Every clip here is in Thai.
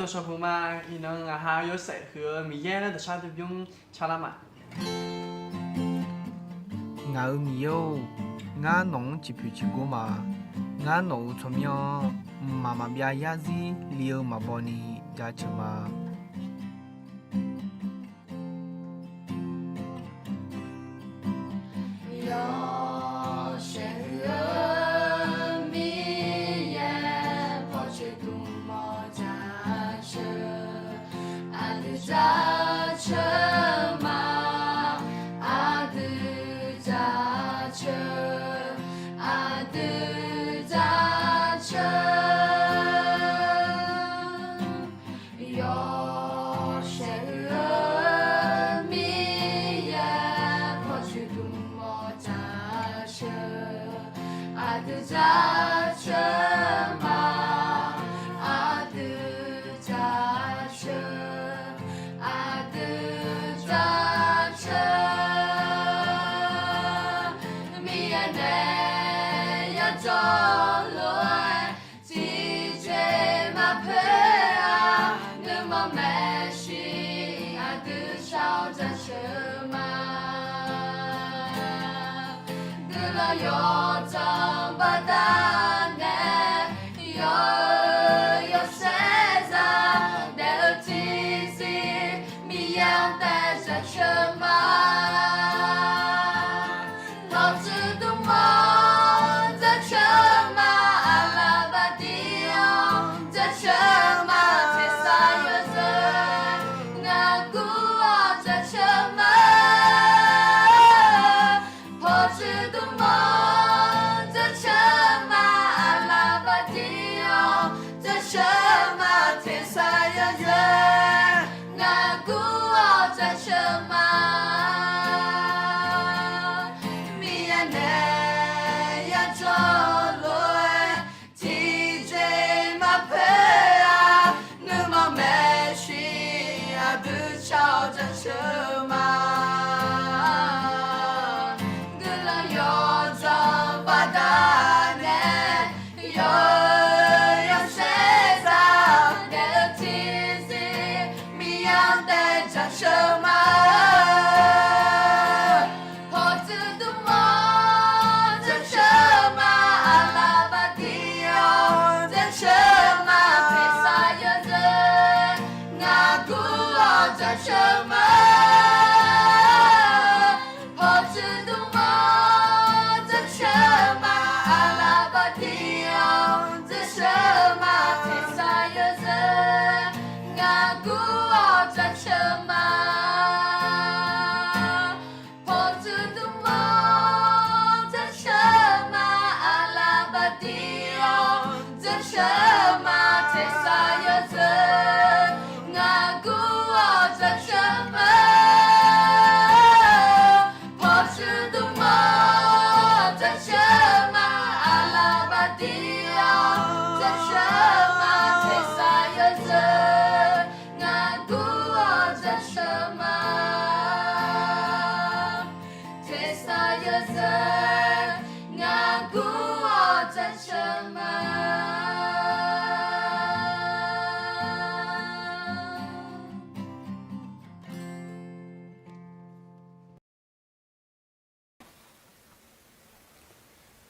说不嘛，伊能还有谁和米耶了的啥都不用查了嘛。ngã miêu ngã nong chỉ phiêu chỉ cô mà ngã nong cho miêu mà bia ya gì liêu mà boni ra chứ mà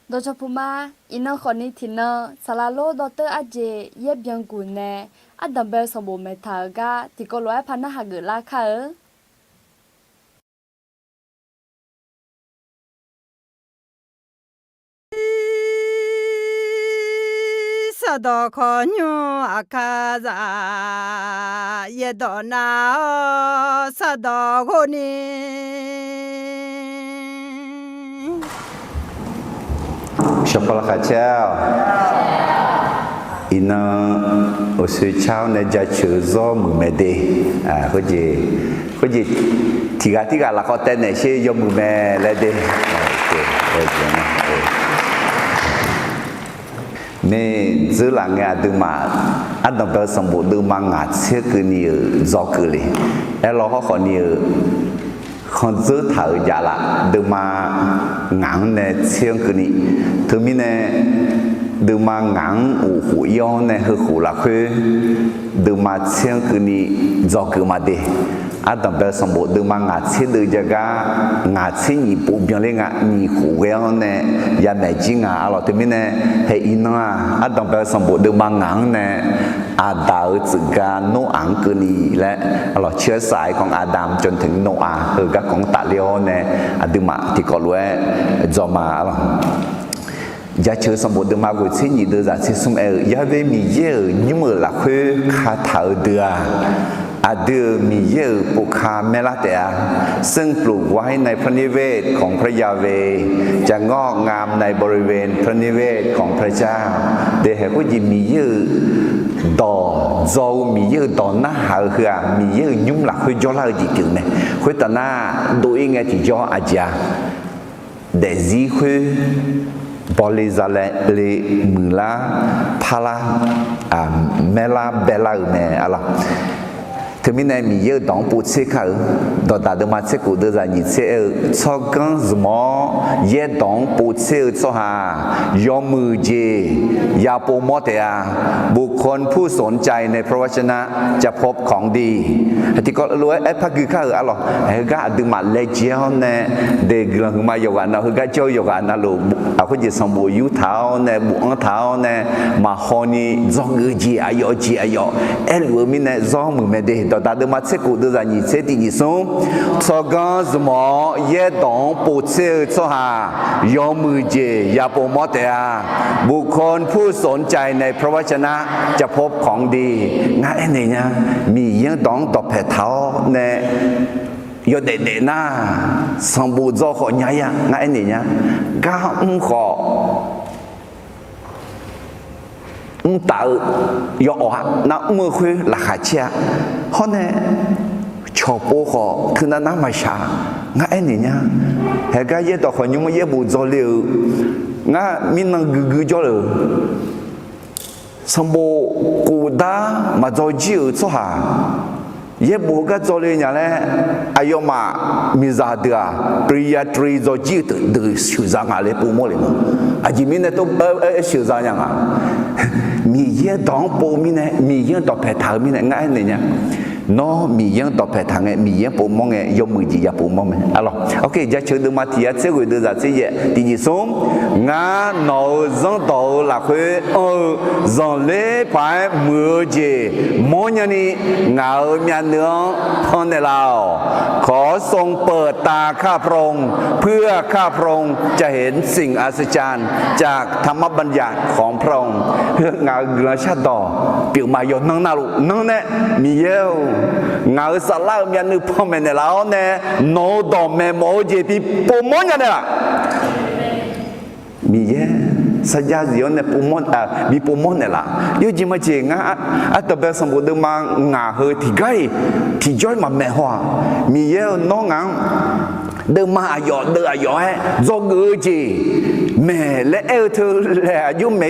โดยเฉพาะมาอินเนอร์คนนี้ที่เนอสาราโลดรอาเจเย็บยังกุนเนอัดดัมเบลสมบูรณ์เมทากาที่ก็ร้อยพันหักเกิดราคาสะดอขอญอาคาซาเยดอนาสะดอคนนี้Syapal kacau. Ina usul chau na jacu zo mumede. Koji tiga la kota ne she yo mume lede. Ne zelang ya dema ada bersambut dema ngat sekeni zo kele. Elo ho ni con giữ thở giả là từ mà ngắn này xiên cái này thứ mình này đưa mà ngắn ủ hủ yo này hơi khủ là khuê đưa mà xem cứ ni do cứ mà đi à tầm bé xong bộ đưa mà ngã xe đưa cho ga ngã xe nhị bộ biến lên ngã nhị hủ yo này ya mẹ chỉ ngã à lo thì mình này hay in à tầm bé xong bộ đưa mà ngắn này à đạo tự ga nô ăn cứ ni lẽ à lo chia sẻ con Adam จนถึงโนอาห์คือกับของตาเลียวเนี่ยà đưa mà thì có lẽ do mà à lo giá chơi xong bộ đưa mà của thế nhị đưa ra thế xong giá về mi dơ nhưng mà là khuê khá thở đưa à đưa mi dơ bộ khá mê lá tẻซึ่งปลูกไว้ในพระนิเวศของพระยาเวจะงอกงามในบริเวณพระนิเวศของพระเจ้าเดี๋ยวก็ยิมีเยอะดอโจมีเยอะดอหน้าหาคือมีเยอะยุ่งหลักคุยย่อเล่าจีจึงเนี่ยคุยตาหน้าโดยไงที่ย่ออาจารย์เดี๋ยวจีคุยBoleh mula pala mela bela me ala thì mình này mình nhớ đóng bút xe khởi đó ta được mà xe cụ đưa ra nhìn xe cho con zmo nhớ đóng bút xe cho hà doมือเจยาโปรโมทบุคคลผู้สนใจในพระวจนะจะพบของดีที่ก็รู้ไอ้พักคือข้าอะไรไอ้ก็ดึงมาเลี้ยงเนี่ยเด็กหลังมาอยู่กันนะคือก็เจ้าอยู่กันนะลูกเอาคนจะสมบูรณ์ยุเท้าเนี่ยบุอังเท้าเนี่ยมาฮอนี่จ้องเจียยอเจียยอเอลูมิเนี่ยจ้องมือไม่ได้到达的马车过的人，你车的你送，做工什么也当不车做下，要มือเจอย่าโปรโมทบุคคลผู้สนใจในพระวจนะจะพบของดีง่ายนี่นะมียังต้องตอบแผดเท้าเนี่ยยอดเด่นๆนะสมบูรณ์จะขอใหญ่ง่ายนี่นะก้าวขอtạo yo na mưa khuya là khả chia hôm nay cho bố họ thứ nó mà xả ngã anh này nha hệ cái gì đó họ nhưng mà gì bù cho liều ngã mình năng gừ cho liều xong bộ cụ đá mà cho chịu cho hà ye bố cái cho liều nhà này ayo mà mi ra được priya tri cho chịu từ sự ra ngã lấy bù mua liền à chỉ mình này tôi sự ra nhàมีเยอะดองปูมีเนี่ยมีเยอะต่อแผ่ทางมีเนี่ยง่ายเลยเนี่ยnóมีเยอะต่อแผ่ทางเนี่ยมีเยอะปูมองเนี่ยยกมือจีอย่าปูมองเนี่ยalors ok giờ chờ được mà thì sẽ gửi đưa ra sẽ vậy thì nhị số ngã nấu dân tàu là khuê dân lễ phải mưa gì mỗi nhà ni ngã ở nhà nướng hơn này nào ขอทรงเปิดตาข้าพระองค์เพื่อข้าพระองค์จะเห็นสิ่งอัศจรรย์จากธรรมบัญญัติของพระองค์เพื่องาเกลือชาดอเปียวมาโยนนั่งนาลุนั่งเนี่ยมีเยอะงาสลาเมียนึกพ่อแม่เนี่ยแล้วเนี่ยโนดอมแม่โมเจปีปูมอนกันเนี่ยมีเยอะสัญญาเดียวเนี่ยปูมอนมีปูมอนเนี่ยละยูจิมาเจงอ่ะแต่แบบสมบูรณ์มางาเฮที่ใกล้ที่ย้อยมาแม่หัวมีเยอะน้องงาเดิมมาหยอดเดือหยอดจงเอจีแม่และเอลเธอและยุ่งไม่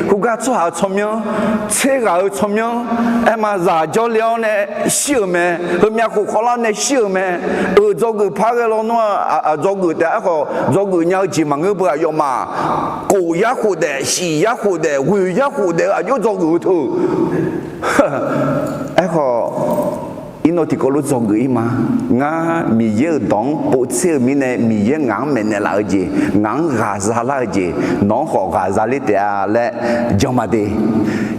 กูก็ชอบชมยังเชื่อก็ชมยังไอ้มาจากเจ้าเลี้ยงเนี่ยเชื่อไหมเฮ้ยมีคนขอเราเนี่ยเชื่อไหมจงเอพักแล้วเนาะจงเอแต่ก็จงเอเนี่ยจีมันก็不要用嘛กูอยากหูเดสีอยากหูเดวิอยากหูเดอายุจงเอเธอไอ้ก็อินโนติโกลุจงกุยมางามีเยอะดองปูเชื่อมีเนี่ยมีเยอะงานเมนละจีงานกาซาละจีน้องขอกาซาลิเตะและจอมาดี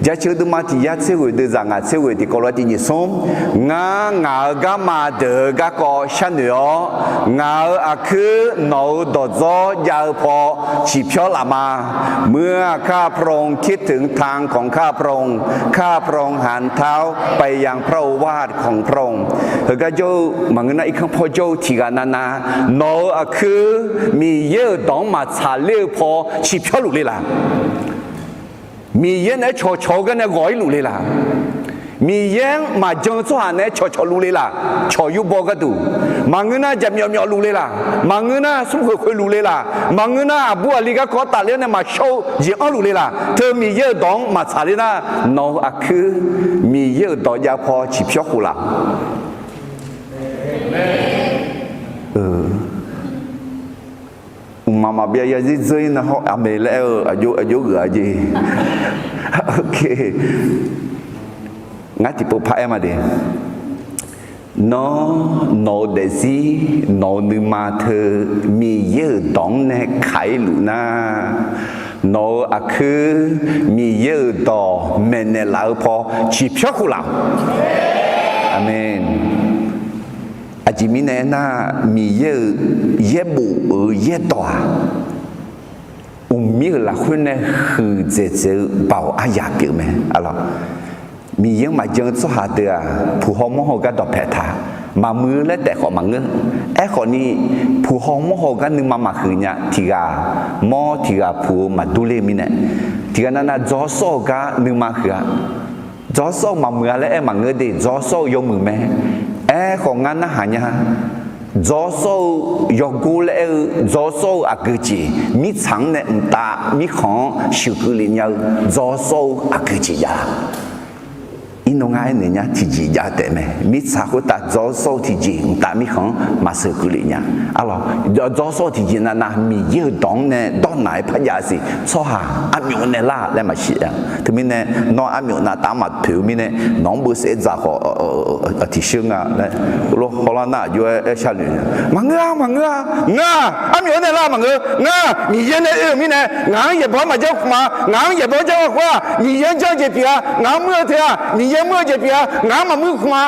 จะเชื่อดูมาที่ยัดเชื่อดูจังเชื่อที่โกลุที่นิสมงางากามาเดกาโกชันเนียงาอาคือโนดโจยาพอชีพละมาเมื่อข้าพระองค์คิดถึงทางของข้าพระองค์ข้าพระองค์หันเท้าไปยังพระวาทของพระองค์เฮก็โจมังนะอีกครั้งพอโจที่กันนาโนอาคือมีเยอะดองมาชาเลี้ยวพอชีพลุเลยล่ะมีเยอะเนี่ยโชกันเนี่ยร้อยลุเลยล่ะมีเยอะมาจังสวรรค์เนี่ยโชลุเลยล่ะโชยุบอกกันดูมังนะจะมีลุเลยล่ะมังนะสมควรลุเลยล่ะมังนะบัวลิกาขอตัดเลี้ยเนี่ยมาโชจีอันลุเลยล่ะเธอมีเยอะดองมาชาเลยนะโนอาคือมีเยอะดองยาพอชีพหุล่ะมา mà bây giờ gì nó họ mày lẽ ở chỗ gửi gì ok ngắt thì bộ phải mà đi nó để gì nó như mà thơ mi dơ đón nè khai lũ na nó cứ mi dơ đỏ mình nè lão po chỉ phiếu khu lão amen chỉ mi nè na mi dơ bộ ở dơ đỏ mi là khuyên nè hư dễ bảo ai giả kiểu mẹ aloมียังมาจังสหาเตือผู้ห้องมโหกันดอกแผลทามามือและแต่ขอมังเงไอ้ขอนี้ผู้ห้องมโหกันนึงมาคืนเนี่ยทีกามอทีกาผู้มาดูเลมิเนี่ยทีกานั่นน่ะจอโซกันนึงมาคือจอโซมามือและไอ้มังเงดีจอโซยกมือแม่ไอ้ของงานน่ะหาเนี่ยจอโซยกกูและจอโซอากจีมีฉังเนี่ยตามีของชิวกุลิเนี่ยจอโซอากจียาอินงไงเนี่ยที่จีจ่าแต่แม่มิสาคุตาจอโซที่จีตามีของมาเสกุลิเนี่ยอะไรจอโซที่จีนั่นนะมีเยอะดองเนี่ยดองไหนพยาสิโซหาอามิวเนี่ยล่าแล้วมาเสียถึงมีเนี่ยน้องอามิวน่ะตามมาผิวมีเนี่ยน้องบุษเอจ่าขอที่เชื่องอ่ะแล้วฮอลน่ะอยู่ชาลีมังเงาอามิวเนี่ยล่ามังเงามีเยอะเนี่ยมีเนี่ยงานอย่าพอมาเจ้ามางานอย่าพอเจ้าว่ามีเยอะเจ้าเจ็บเพียงานเมื่อเทียมีเยอะเมื่อเจ็บเพียงานมามือขมา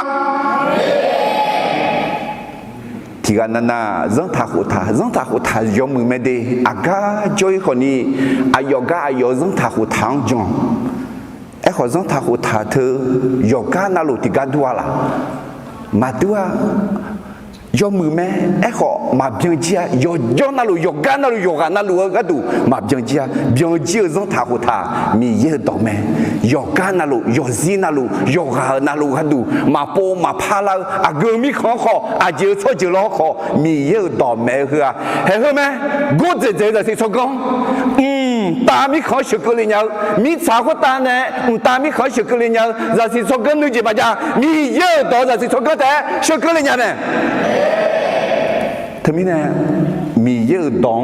ที่กันนั่นน่ะจังทักหัวทายอมมือไม่ได้อากาจอยคนนี้อายกาอายจังทักหัวทางจงไอ้คนจังทักหัวทาเธอยกานาลุที่กันดัวล่ะมาดัวยอมมือแม่ไอ้ขอมาเบียงเจียยอนาลุยกานาลุก็ดูมาเบียงเจียจังทักหัวทามีเยอะดอกแม่ยกานาลุยซีนาลุยกานาลุก็ดูมาโปมาพาลาอาเกมีของขออาเจอช่วยเจอล้อขอมีเยอะดอกแม่เหรอเห็นไหมกูเจ๊จะสิชกงตามีขอชกเลยเนี่ยมีสาวก็ตาเนี่ยตามีขอชกเลยเนี่ยจะสิชกกันนึกจีบจ้ามีเยอะดอกจะสิชกกันแต่ชกเลยเนี่ยทำไมเนี่ยมีเยอะดอง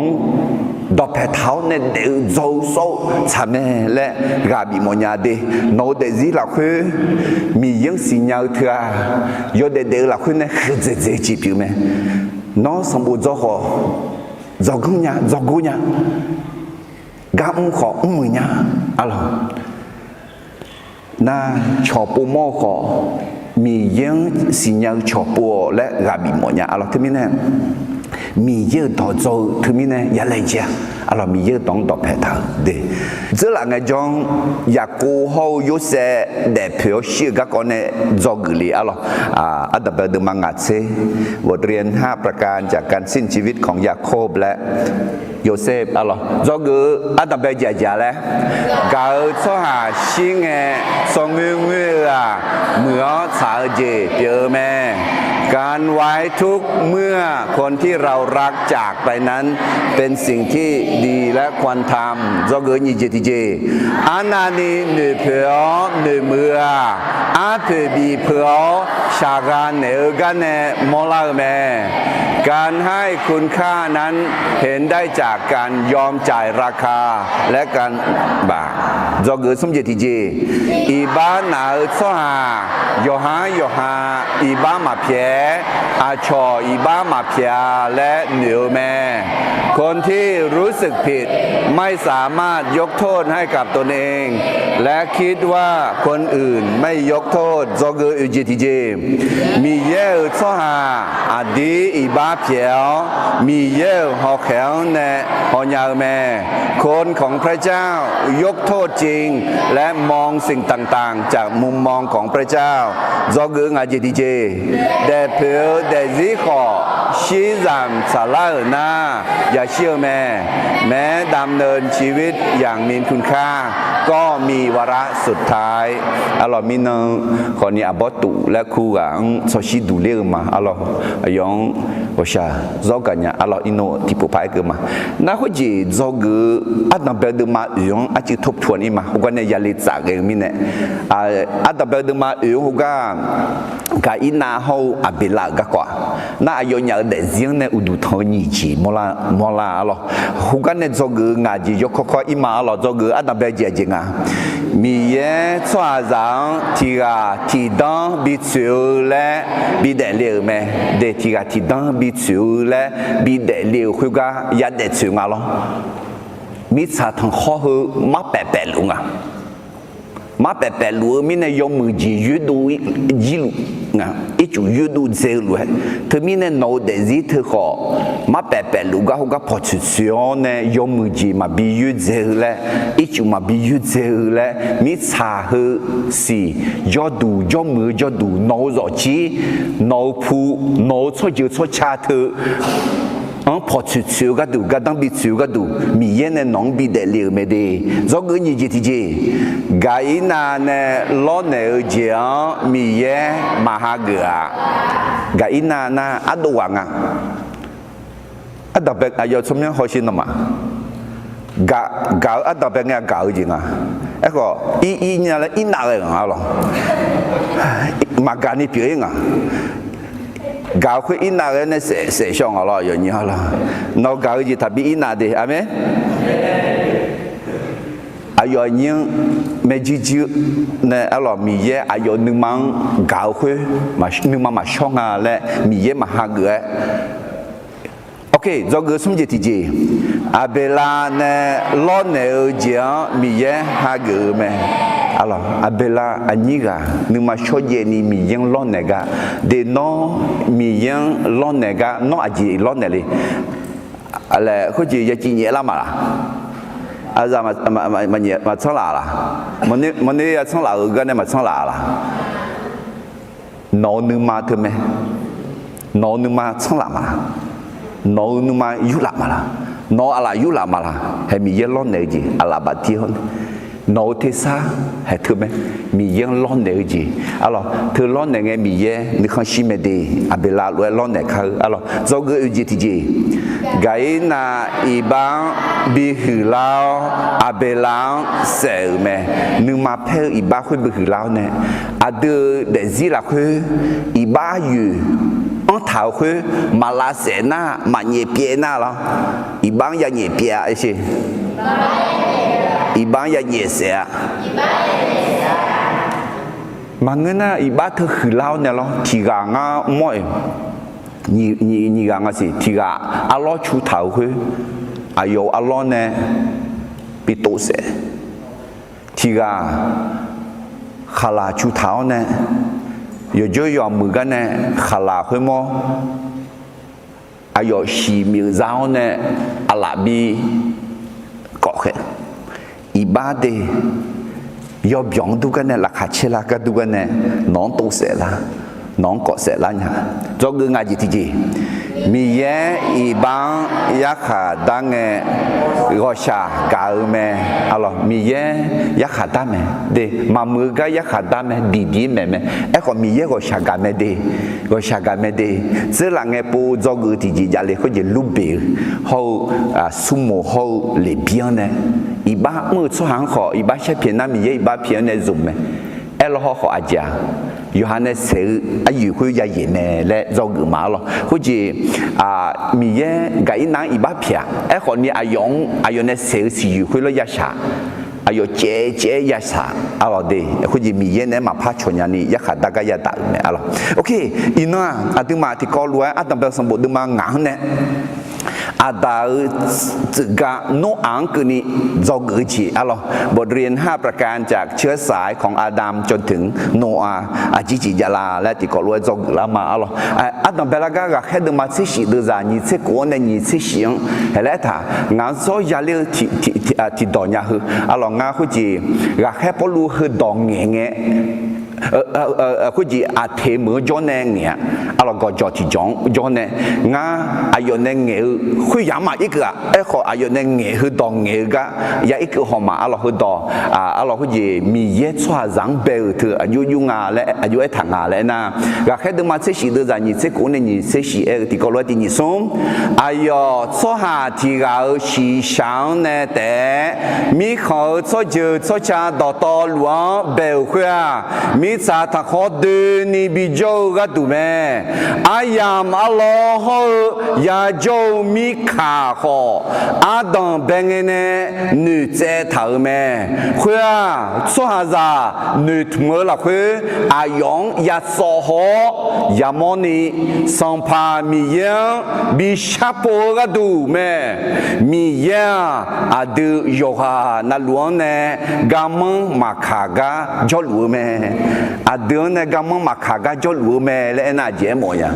ดอกแผลเท้าเนี่ยเดือดโซ่ทำเนี่ยและกาบิโมญาเดโนเดซิหลักคือมียังสิ่งยาวเถอะยอดเดือดหลักคือเนี่ยคือเจ๊จีบอยู่ไหมน้องสมบูรณ์จ้าขอจ้ากุญญากาขอมือเนี่ยอะไรน่าชอบปูโมขอมียังสิ่งยาวชอบปูและกาบิโมญาอะไรที่มีเนี่ยมีเยอะต่อโจถึงมีเนี่ยอย่าเลยจ้ะอะไรมีเยอะต้องต่อแพทย์เด้这两个种也过后有些代表是个个呢做กุลีอะไรอัตตาเบดมังงัดเซบทเรียน5ประการจากการสิ้นชีวิตของยาโคบและโยเซฟอะไร做กุอัตตาเบดจ๋าแล้ว搞错下新嘅双妹妹啊เมื่อสาวเจเจอแม่การไว้ทุกเมื่อคนที่เรารักจากไปนั้นเป็นสิ่งที่ดีและควรทำdo người như thế gì anh ani nửa phiếu nửa mưa anh phải bị phiếu xa gan nửa gan nè mò la mẹ การให้คุณค่านั้นเห็นได้จากการยอมจ่ายราคาและการบาdo người sống như thế gìอีบ้านหนาซ้อหาโยฮาอีบ้ามาเพียอาชออีบ้ามาเพียและเหนียวแม่คนที่รู้สึกผิดไม่สามารถยกโทษให้กับตนเองและคิดว่าคนอื่นไม่ยกโทษdo ngườiอุจิติเจมีเย่ซ้อหาอดีอีบ้าเพียวมีเย่หอแขวแน่หอยาวแม่คนของพระเจ้ายกโทษจริงและมองสิ่งต่างๆจากมุมมองของพระเจ้าdo người ngàiจิติเจแต่เพื่อแต่สิขอชีจันสาระหน้าอย่าเชื่อแม่ดำเนินชีวิตอย่างมีคุณค่า ก็มีวาระสุดท้ายอะลอมีนึงคนนี้อบตุและครูกังโซชิดูเลมาอะลอยองโอชาจอกันเนี่ยอะลออิโนที่ผู้พายกันมาน่าคุจีจอกืออัดนับเดิมมาอยองอาจจะทบทวนอีมาหุกันเนี่ยยาลิตจากเองมิเนี่ยอัดนับเดิมมาอยองหุกันกาอินาเฮาอเบลากกว่าน่าอยองเนี่ยเด็กเสียงเนี่ยอุดุทอนีจีมลาอะลอหุกันเนี่ยจอกืองาจียกข้ออีมาอะลอจอกืออัดนับเดิมเจจิงอ่ะมีเย่ชัวจังที่กาที่ดังบิดสูและบิดเดลียวแม่เด็กที่กาที่ดังบิดสูและบิดเดลียวคุกายัดเด็ดสูงอ่ะ咯มิชาทั้งข้อคือมาแปะลุงอ่ะมาแปะลุงมีเนี่ยยอมมือจียืดดูจีลุงอ่ะอีจูยืดดูเซลุเธอมีเนี่ยโน้ตเดซิเธอขอมาแปะลุงก็เขาก็พอชุดเสียเนี่ยยอมมือจีมาบิยืดเซลุและอีจูมาบิยืดเซลุและมิชาคือสิยอดดูยอมมือยอดดูโน้ตจีโน้ตผู้โน้ตช่วยยืดช่วยชาเธอพอชุดเสียก็ดูก็ต้องบิดเสียก็ดูมีเย็นเนี่ยน้องบิดเดลียวไม่ได้จอกือนี่จีที่จีกายนาเนี่ยล้อเนี่ยเจียมีเย่มาหาเกือกายนานะอัดวังอ่ะอัดแบบอายุสมัยเขาชินมากาอัดแบบเนี่ยกาจริงอ่ะไอ้ก็อีเนี่ยเลยอีนาเลยอ่ะหรอมาการนี่เปลี่ยนอ่ะ搞会一拿人的设想好了，有你好了，那搞一他比一拿的，阿妹。อายุยิ่งไม่จีจีเนี่ยอร่อยมีเยอะอายุหนึ่งมังเก่าคุยมาหนึ่งมังมาช่องอะไรมีเยอะมาหาเกลือโอเคจอเกลือสมเจติจีอาเบลาเนี่ยล้อเนี่ยเจียมีเยอะหาเกลือไหมalors abela aniga numa choye ni mi yang lonega de no mi yang lonega no aji loneli ale ko ji ya ji ye la ma la aza ma ye ma chang la la mo ne ya chang la ga ne ma chang la la no numa the me no numa chang la ma no numa yu la ma la no ala yu la ma la he mi ye lonegi ala ba ti honโนทิสาเห็นถูกไหมมียังร้อนเนื้อจีอ๋อเธอร้อนเนื้อมีเยอะนึกข้างชิมดีอาเบลาล้วนร้อนเนื้อเขาอ๋อจอเกอจีที่จีไกน่าอีบางบิหือลาวอาเบลาเสือไหมนึกมาเพลอีบางคุยบิหือลาวเนี่ยอาเดอเดซิลาคุยอีบางอยู่อันท้าวคุยมาลาเสนามาเงียบเปียน่าละอีบางยังเงียบเปียไอ้สิ一般也热些啊，嘛我那一般都很老呢咯，提个啊么？你讲个是提个阿拉出头去，哎呦阿拉呢比多些，提个哈拉出头呢，有就要么个呢哈拉去么？哎呦西米绕呢阿拉比搞起。ibadah yo biang tu kan la khachela ka tu kan non tu se la non ko se la nya jo ge ngaji ti ji mi ye ibang ya kha dang go sha ga me alo mi ye ya kha da me de ma mu ga ya kha da me di me e ko mi ye go sha ga me de ze la nge pu jo ge ti ji ja le ko je lu be ho sumo ho le bien ne一把木出行好，一把些偏那米也一把偏那种咩，哎咯好好阿家，有哈那手啊有会也也咩来做个嘛咯，或者米也改拿一把偏，哎好你阿用那手是有会了一下，阿有接一下，阿咯的，或者米也呢嘛怕穿呀你一下大家也打咩阿咯 ，OK， อีน่ะอาตึมาที่กอลัวอาตึมาสมบูรณ์ตึมางางเนี่ย ada juga no angk ni jogeji Allah บทเรียน5ประการจากเชื้อสายของอาดัมจนถึงโนอาห์จิจิยาลาและที่ก็รวยจกละมาAllah อาดัมเบลากาแค่เดิมาสิสิเดือดนี่สิกวนนี่สิเสียงแล้วถ้างานโซยาเลที่ดอนยาคือAllah งานคุจีกาแค่พอรู้คือดองเงี้ย คุจิอาเทมือจอนเนี่ยอะไรก็จอที่จอนเนี่ยงาอายุเนี่ยเงี้ยคุยยามาอีกอะขออายุเนี่ยเงี้ยคือดองเงี้ยก็ยาอีกหอมาอะไรคือดออะไรคุจิมีเยอะชัวจังเบลถืออายุยุ่งอะไรอายุทางอะไรนะก็แค่ดูมาเสียชีวิตจากนี่เสียคนนี่เสียชีวิตที่ก็รู้ที่นี่ส่งอายุชัวหาที่เราสีช่างเนี่ยแต่มีเขาชัวเจอชัวชาต่อหลวงเบลคุยมิซาทักขอเดินนิบิโจก็ดูแม่อายามอัลลอฮ์ยาโจมิขาขออาดังเบงเนนุเจถาแม่คุยชัวฮานุทเมื่อละคุยอายองยาโซฮอยามอนีสัมภามียังบิชาโปก็ดูแม่มียังอาดูโยฮานาลวงเนกามังมาขากาจอลูแม่อาเดือนเนี่ยกำมังมาขากาจอลูแม่และน่าเจ๋มอย่าง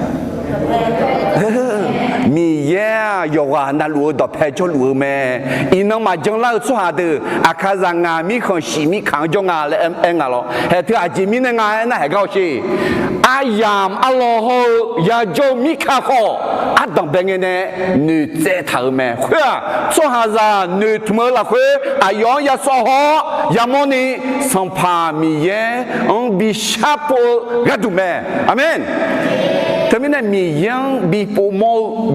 มีเยอะอยู่ว่านั่นรู้ดอกเพชรรู้ไหมอินมาจังเราสุดาดูอาคาจังามีคนสีมีขังจงอาเลยเอ็งอะไรเหตุอาจิมีเนี่ยงานน่ะเหตุเขาสิอายามอัลลอฮ์ยาโจมิคาโคอาดังเป็นไงเนี่ยนุเจถาแม่คุยสุดาจะนุทเมื่อละคุยอายองยาโซฮอยามอนีสัมภามีเยองบิชาโปกัดูแม่อาเมนทำไมเนี่ยมียังบีปูโม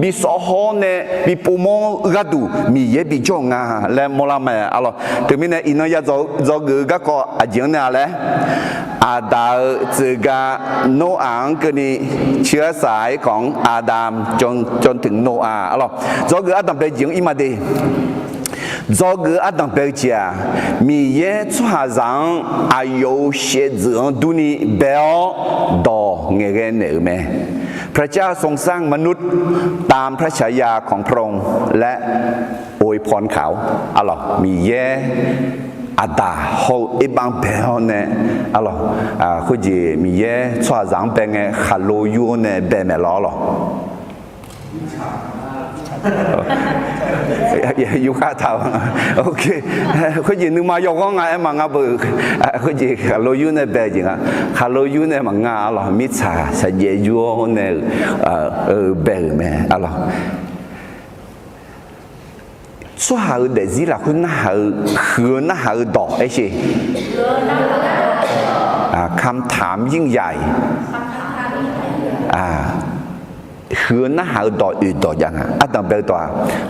บีสอฮอเนี่ยบีปูโมกัดูมีเยบีจงอ่ะแล้วมอลาแม่อะไรทำไมเนี่ยอินยาจอกือก็อาจารย์เนี่ยอะไรอาดาจึกาโนอังก็นี่เชื้อสายของอาดามจนถึงโนอาอะไรจอกืออาดัมเป็นหญิงอิมาดีจอกืออาดัมเป็นเจ้ามีเยชัวจังอายุเสียจงดูนี่เบลดอเงี้ยเนี่ยแม่พระเจ้าทรงสร้างมนุษย์ตามพระฉายาของพระองค์และอวยพรเขาอะไรมีเยอาดาโฮอีบังเบลเนี่ยอะไรคุณจีมีเยชัวจังเป็นไงฮัลโลยูเนี่ยเป็นไม่รอหรออยู่ข้าเท้าโอเคคุณจีนึกมาโยกงานมังงะบุคุณจีฮัลโลยูเนี่ยเป็นจริงอ่ะฮัลโลยูเนี่ยมังงะอะไรมิชาสัญญายูเนี่ยเป็นไหมอะไร说好的是啦，佢那好河那好多ไอ้สิคำถามยิ่งใหญ่河那好多遇到ยังอ่ะอาตมาเปิดตัว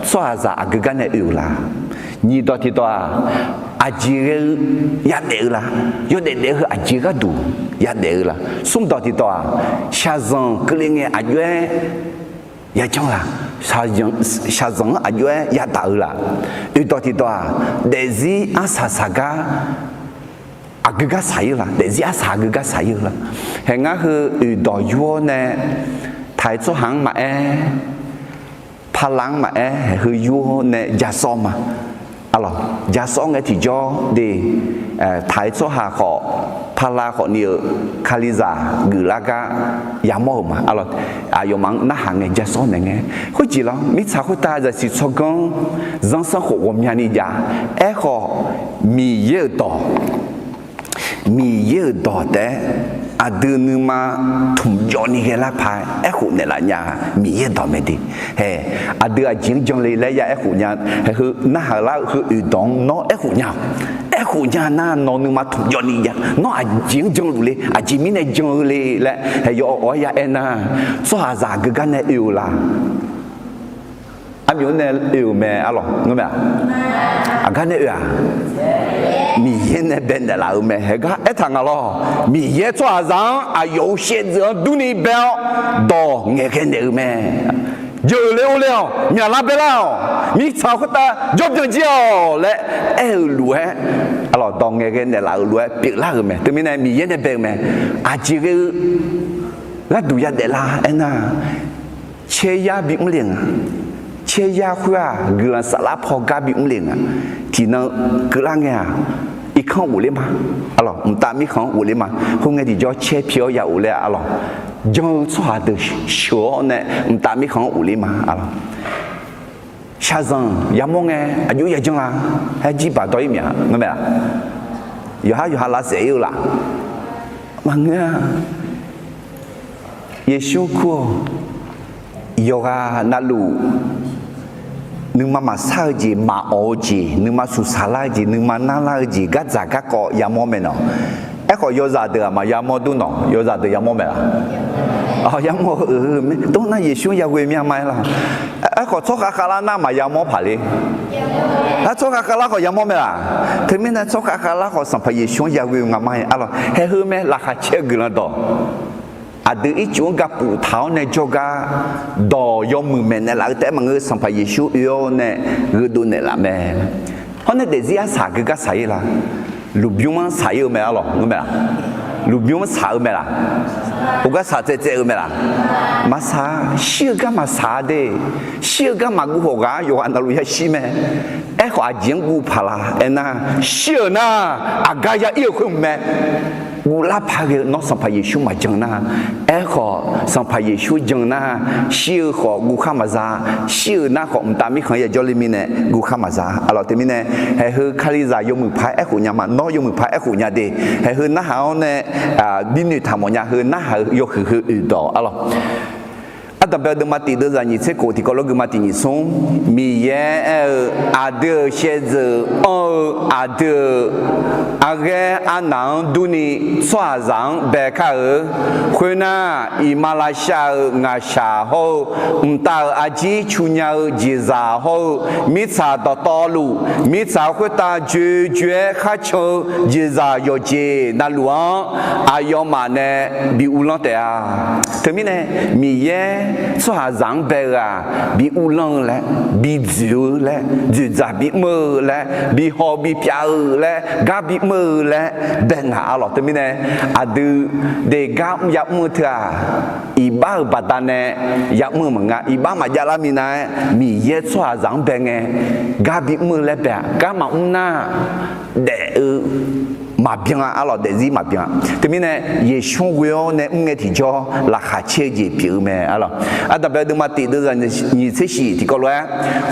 说下咋个กันเนี่ยอยู่ละนี่ตัวที่ตัวอาจีเรยัดเดือละยัดเดือคืออาจีก็ดูยัดเดือละสุ่มตัวที่ตัวชาซังก็เลยเนี่ยอายุยาจังละชาซังอายุยาตาละอยู่ตัวที่ตัวเดซี่อาสาสกาอากุกาใส่ละเดซี่อาสากุกาใส่ละเห็นงั้นคืออยู่ตัวยัวเนี่ยไทย做行嘛พลังมาคือยูเนี่ยยาซ้อมมาอะไรยาซ้อมไอ้ที่จ่อดีไทย做หาขอพลังขอเนี่ยคาลิซากุลากายามอมาอะไรอายุมังน่าหางไงยาซ้อมไงคุยจีแล้วมิชาคุตาจะสิชกงจังสังขวมยานิยาขอมีเยอะต่อแต่อาดูนึมาทุ่มยอนี่แค่ละพายหุ่นเนี่ยละเนี่ยมีเยอะต่อไม่ดีอาดูจริงจังเลยแล้วยาหุ่นเนี่ยคือน่าหาละคืออุดมน้อหุ่นเนี่ยน่านอนนึมาทุ่มยอนี่ยาน้อจริงจังเลยจริงมีเนี่ยจังเลยและยออ๋อยาน่าสวาจากกันเนี่ยอยู่ละอายุเนี่ยอยู่แม่อะไรงั้นไหมกันเนี่ยอยู่มีเย็นเนี่ยเป็นแต่ละแม่ก็ทางอะไรมีเย็นชัวจังอายุเสียจงดูนี่เบลดอเงี้ยกันเนี่ยแม่เยอะเร็วมีอะไรไปแล้วมีชาวคนตาจบเจียวและรู้อะไรดอเงี้ยกันเนี่ยละรู้ปีละแม่ถึงมีเนี่ยมีเย็นเนี่ยเป็นแม่อาจจะก็ดูยาเดล่าน่ะเชียร์บิ๊กเลี้ยงเชียร์ว่าเกือบสลับพอกาบิ๊กเลี้ยงที่นั่นกลางเนี่ยอีกข้างอุลิมาอะไรผมตามอีกข้างอุลิมาคงไงที่จะเชี่ยเพียวยาอุลิอะไรยังสวัสดิ์ชัวเนี่ยผมตามอีกข้างอุลิมาอะไรชาซังยามงไงอายุยังจังละให้จีบตัวอีเมียงั้นไหมล่ะอยู่หาลาเสียอยู่ละ manga Yesu ko yoga nalu nung mama saji ma oji nung ma susalaji nung ma nalaji gazaga ko yamomeno eko yoza de ma yamodu no yoza de yamomela yamo to na Yesu ya we mi mai la eko choka kala na ma yamo phale choka kala ko yamomela termina choka kala ko sampa Yesu ya we ngamai alors he hu me la kha che glan do ada ichu gapu thao ne joga do yom men la te mang sampa Yesu yo ne gudu ne la me hone de zia sa ga sai la lu biuma sai me alo no me lu biuma sa me la o ga sa te me la ma sa shi ga ma sa de shi ga ma gu ho ga yo an lu ya shi me e ko a jing gu phala ena shi na aga ya e ko me Gula pagi no sampai Yesu macam na, sampai Yesu jeng na, siu ko gukha maza, siu na ko mtami kan ya joli mine gukha maza. Alo te mine, he kali za yomu pai nyama, no yomu pai nyade, he na hao ne binu tamonya he na hao yo do. Alo. Ada pada mati de zanyi se ko ti ko logu mati ni son mi ye ada sheze ada age anang duni swa zang be ka khuna i malaysia nga sha ho mta aji chunya ji za ho mi cha do to lu mi cha hu ta ju jue kha cho ji za yo ji na luang ayo ma ne bi ulan te a termine mi ye soa zang bera bi ulang le bi ziu le ji za bi me le bi ho bi pia le ga bi me le ben ha lo termine adu de ga ya mu thia iba batane ya mu manga iba ma jala mina mi ye soa zang benge ga bi me le ba ga ma una de ma bien alors des ma bien termine ye chon weo ne ngeti jo la khache ji piu me alors adabe de ma ti de ni se shi ti ko lo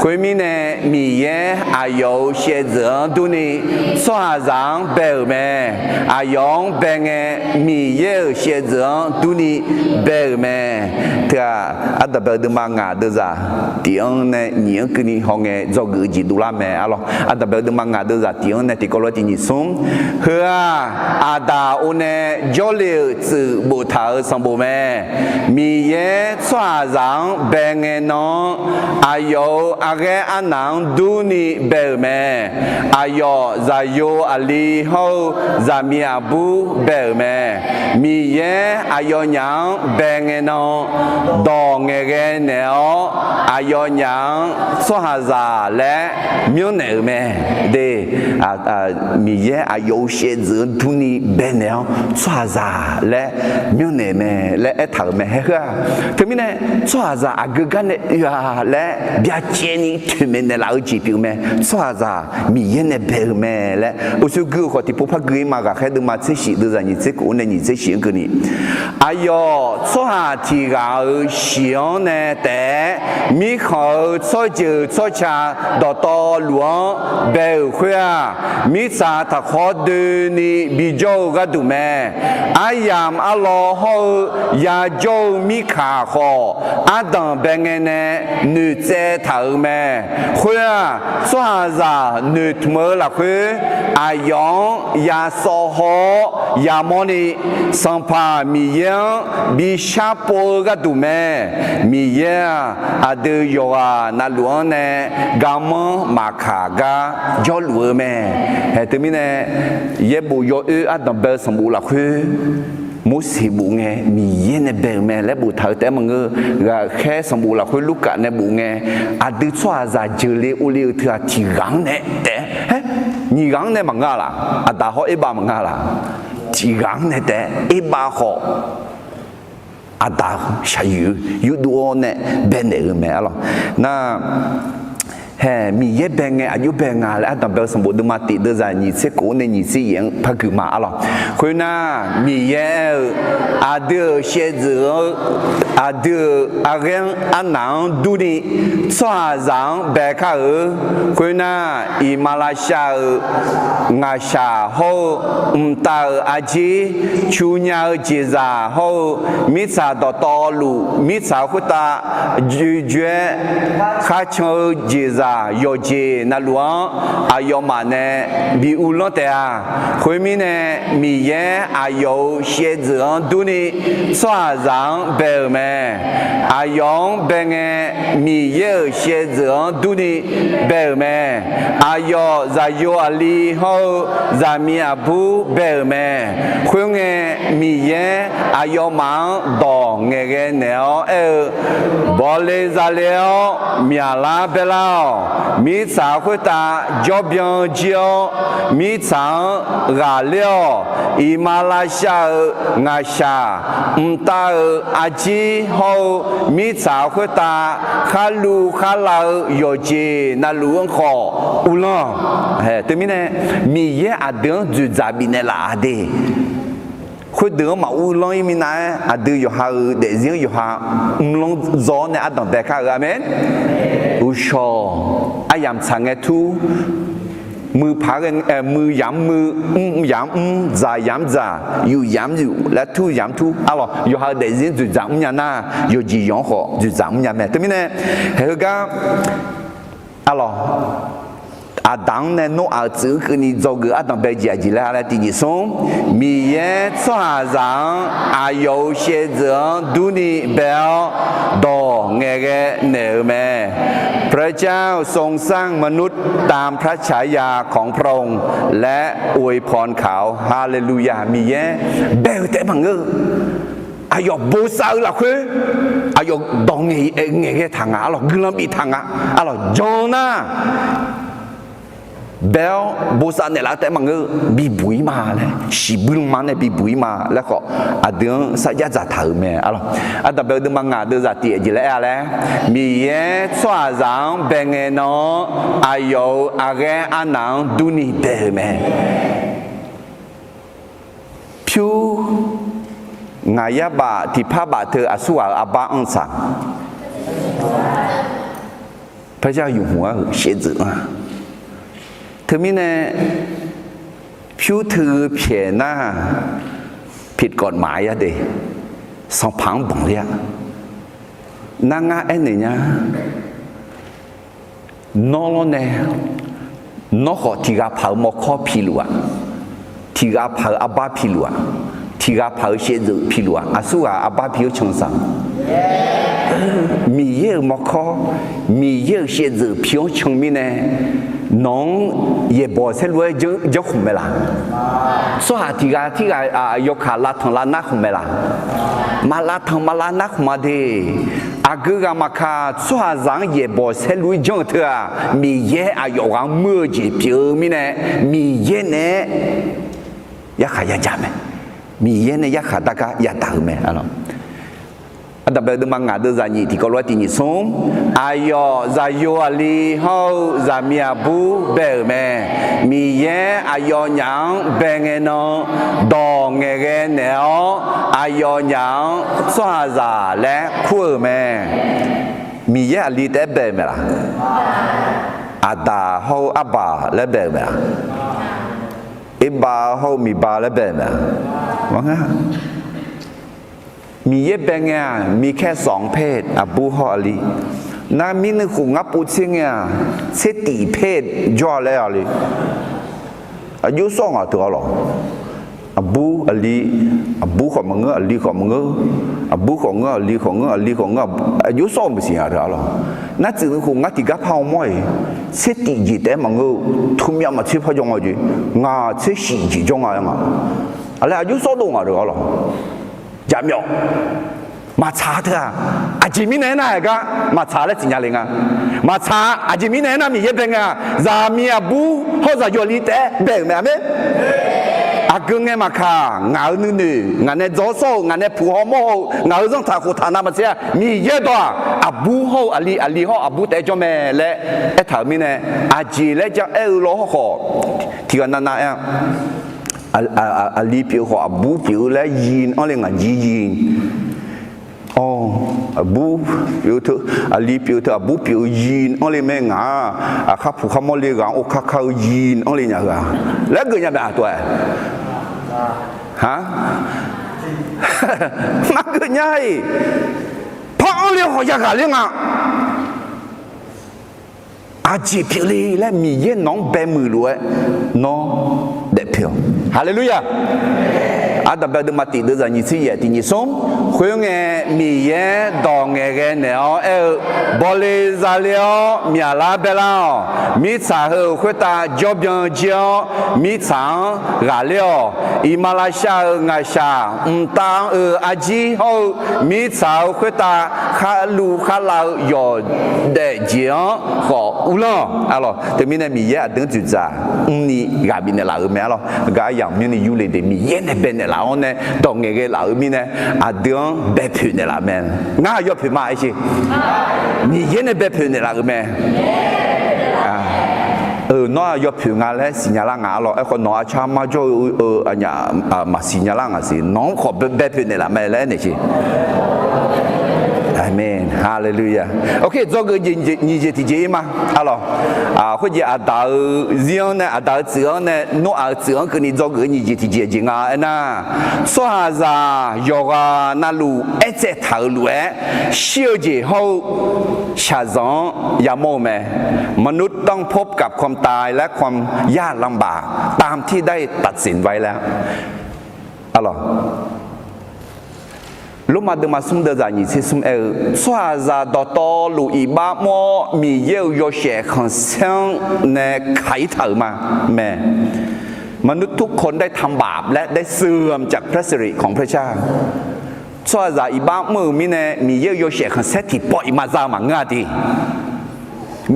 hui mi ne mi ye ayo xie zhe du ni swa zang be me ayong benge mi ye xie zhe du ni be me ta adabe de ma nga de za ti on ne ni ke ni hong e zo ge ji du la me alors adabe de ma nga de za ti on ne ti ko lo ti ni song ada une joli zi bu ta sang bu me mi ye chua zang benge no ayo age anang du ni be me ayo za yo ali ho za mi abu be me mi ye ayo nyang benge no do nge ge ne o ayo nyang chua za le myo ne me de mi ye ayo xie zi tu ni benel twaza le myone me le etar me hera termine twaza agagane ya le bia cheni tu me ne la uji pi me twaza mi yene ber me le o su gu ko ti po pa gri ma ga he de ma tsi shi de za ni tsi ko ne ni tsi shi ge ni ayo twa ti ga xiong ne de mi kho cho ji cho cha do to luo be hua mi sa ta kho de ni bi jo ga du me ayam alo ho ya jo mi kha ho adam bengene nu ze ta me hua swa za nu tmo la khu ayong ya so ho ya moni sampa mi yan bi sha po ga du me mi ya ade yo na luon ne gamo makaga jo lu me he termine ye bu yo adam be sambu la khu mu si bu nge mi ye ne be me le bu thau te mang ga khe sambu la khu lu ka ne bu nge adu chwa za jele u le thua ti gang ne te he ni gang ne manga la ada ho e ba manga la ti gang ne te e ba ho ada sha yu du ne be ne me alors na มีเยเบงอายุเบงและตอนเบลสมบูรณ์มาติเดจานี่เสกูในนี่สิยังพักมาอ๋อคุณน่ะมีเยอาเดอเชจอาเดออาเรงอันนังดูนี่สวาจังเบคาคุณน่ะอิมาลาชางาชาโฮตาอาจีชูญาจิซาโฮมิซาตตอลูมิซาคุตาจูเจคาชจิซายอเจนาลวงอายอมาเนบีอุลเตอาคุยมีเนมีเยอายอเชจงดูนี่สวาจังเบลเมอายองเบงมีเยเชจงดูนี่เบลเมอายอซายออาลีโฮซามีอาบูเบลเมคุยเงมีเยอายอมังดองเงเกเนอบอเลซาเลโอมีอาลาเบลามิสาคุตาจอบยองจิโอมิสังกาเลโออิมาลาชางาชาตาอาจีโฮมิสาคุตาคาลูคาลาโยเจนาลูงขออุลองตมิเนมีเยอเดงจุจาบิเนลาเดคุยเดือมาอุลองอีมินาอดืออยู่หาเดซิงอยู่หาลงจอเนี่ยอดังเบคาอาเมนอุชออายามสังเกตุมือพากันมือยำมือยำจ่ายำจ่าอยู่ยำอยู่และทุยำทุอะไรอยู่หาเดซิงจุดจำเนี่ยนะอยู่จียองขอจุดจำเนี่ยแม่แต่ไม่เนี่ยเฮ้ยก็อะไรอาดังเนี่ยโน้อาจื้อคือนี่จงอาดังไปจีจีแล้วอะไรที่นี่ส่งมีเยสวาจังอายุเชจงดูนี่เบลดอเงเกเนอแม่พระเจ้าทรงสร้างมนุษย์ตามพระฉายาของพระองค์และอวยพรเขาฮาเลลูยามีเยเบลแต่บังเอออายุโบสาวละคืออายุดองเงเกทางอ่ะหรอกกลัมอีทางอ่ะหรอกจงนะเบลโบสานเนี่ยละแต่มังบีบุยมาเลยชีบุลมันเนี่ยบีบุยมาแล้วก็อเดือนสัญญาจะถือแม่อะไรแต่เบลดึงมังงาเดือจะตีจีเลยอะไรมีเยสวาจังเบงเงนอายุอะไรอันนั้นดูนี่เบลแม่ผิวงายบะที่พระบาทเธออสุอาอาบาอังสังพระเจ้าอยู่หัวเสียจืดเธอมีเนี่ยผิวถือเพียหน้าผิดกฎหมายอะเดสองพังบังเลยนางาเอ็นเนี่ยนอลเนี่ยนอขอที่กาเผาหมอกข้อพิลัวที่กาเผาอาบาพิลัวที่กาเผาเชจุพิลัวอาสุอาอาบาพิวชงสังมีเยอะหมอกข้อมีเยอะเชจุพิวชงมีเนี่ยน้องเย่บอกเส้นรวยจะขุมเมล่ะสวัสดีที่ยกขาลาทางลานักขุมเมล่ะมาลาทางมาลานักมาดีอากูกามาคาสวัสดีเย่บอกเส้นรวยจังเถอะมีเย่อายุกังมือจีพิวมีเนี่ยมีเย่เนี่ยยักขายาจามมีเย่เนี่ยยักขาตากายาตาเมอะไรแต่เบลดึงมังงาเดือดจันยี่ที่ก็รู้ที่นี่ส่งอายอซาโยอาลีเฮาซามีอาบูเบลแม่มีเยอายอหยังเบงเงนดองเงเกเนออายอหยังสวาซาและคู่แม่มีเยอาลีแต่เบลแม่ล่ะอาดาเฮาอับบาและเบลแม่อิบาเฮามีบาและเบลแม่ว่าไงมีเยเบงเงมีแค่สองเพศอบูฮอลีนามินคุงับปุชิงเงเสติเพศจ่อเลยอะไรอายุสองอ่ะตัวหรออบูอลีอบูของมึงอลีของมึงอบูของมึงอลีของมึงอลีของมึงอายุสองไม่ใช่อะไรหรอนั่นจึงคุงับที่กับเผาไม่เสติจีแต่มึงทุ่มยามาที่พยองอะไรงาเสติจีจงอะไรงาอะไรอายุสองตัวอะไรหรอจำยองมา查เถอะอาจิมิเนน่ะก็มา查แล้วจริงๆเลยนะมา查อาจิมิเนน่ะมีเยอะเป็นไงซามีอาบูเขาจะยอลีแต่เบ่งไหมอ่ะ à cứ nghe mà khà ngáo nữ nữ ngã này gió sâu ngã này phù hộ mô ngáo trong thà khu thà nam xe mi ye đó à bù hậu à li họ à bù té cho mẹ lẽ cái thảo mi này à chỉ lẽ cho eo lỗ họ thì cái nana em à li biểu họ à bù biểu lẽ yin ở đây là yin bù biểu thứ li biểu thứ bù biểu yin ở đây mấy ngã khắp phụ khăm ở đây gắng khắp khâu yin ở đây nhà gà lấy cái nhà bà tuổi hả mắc cái nhai phao liêu họ nhà gà liêu ngà chỉ biểu li lấy mì yên nóng bé mười lúa nó đẹp biểu hallelujah đặc biệt là tỷ lệ như thế này thì như sống khuyên nghe mì ye đỏ nghe cái nào bỏ lê ra liao mía lá bê lao mít xả hở khuyên ta job yang chiao mít sáng gà liao Malaysia ngày sa ta Aji hậu mít xả khuyên ta khá lu khá lao yo để chiao họ u lo alo thì mình mì ye đứng chữ ra ni gà bên này là ở mẹ lo gà yang mình du lịch để mì ye này bên này là ông này đồng nghề cái lão mi này à đường bé phun này là mẹ ngã yo phun mà chứ mì ye này bé phun này là mẹ nó yo phun ngã lẽ xin nhà lang ngã lo ai còn nó cha mà cho anh nhà mà xin nhà lang à xin nó khó bé phun này là mẹ lẽ này chứ Amen, Hallelujah. Okay,做个你这题节嘛，好了，或者到这样呢，到这样呢，我这样跟你做个你这题节情啊，那说下子要个那路一直头路小节后下上也冇咩มนุษย์ต้องพบกับความตายและความยากลำบากตามที่ได้ตัดสินไว้แล้วเอาล่ะlúc mà được mà xung đột như thế xung xóa ra đó to lũ ý ba mò mi yêu yo sẽ không sang nè khai thở mà mẹมนุษย์ทุกคนได้ทำบาปและได้เสื่อมจากพระสิริของพระเจ้าช่วยจากอีบ้ามือมีเนี่ยมีเยอะโยเชขันเซติปอยมาจามังงาดี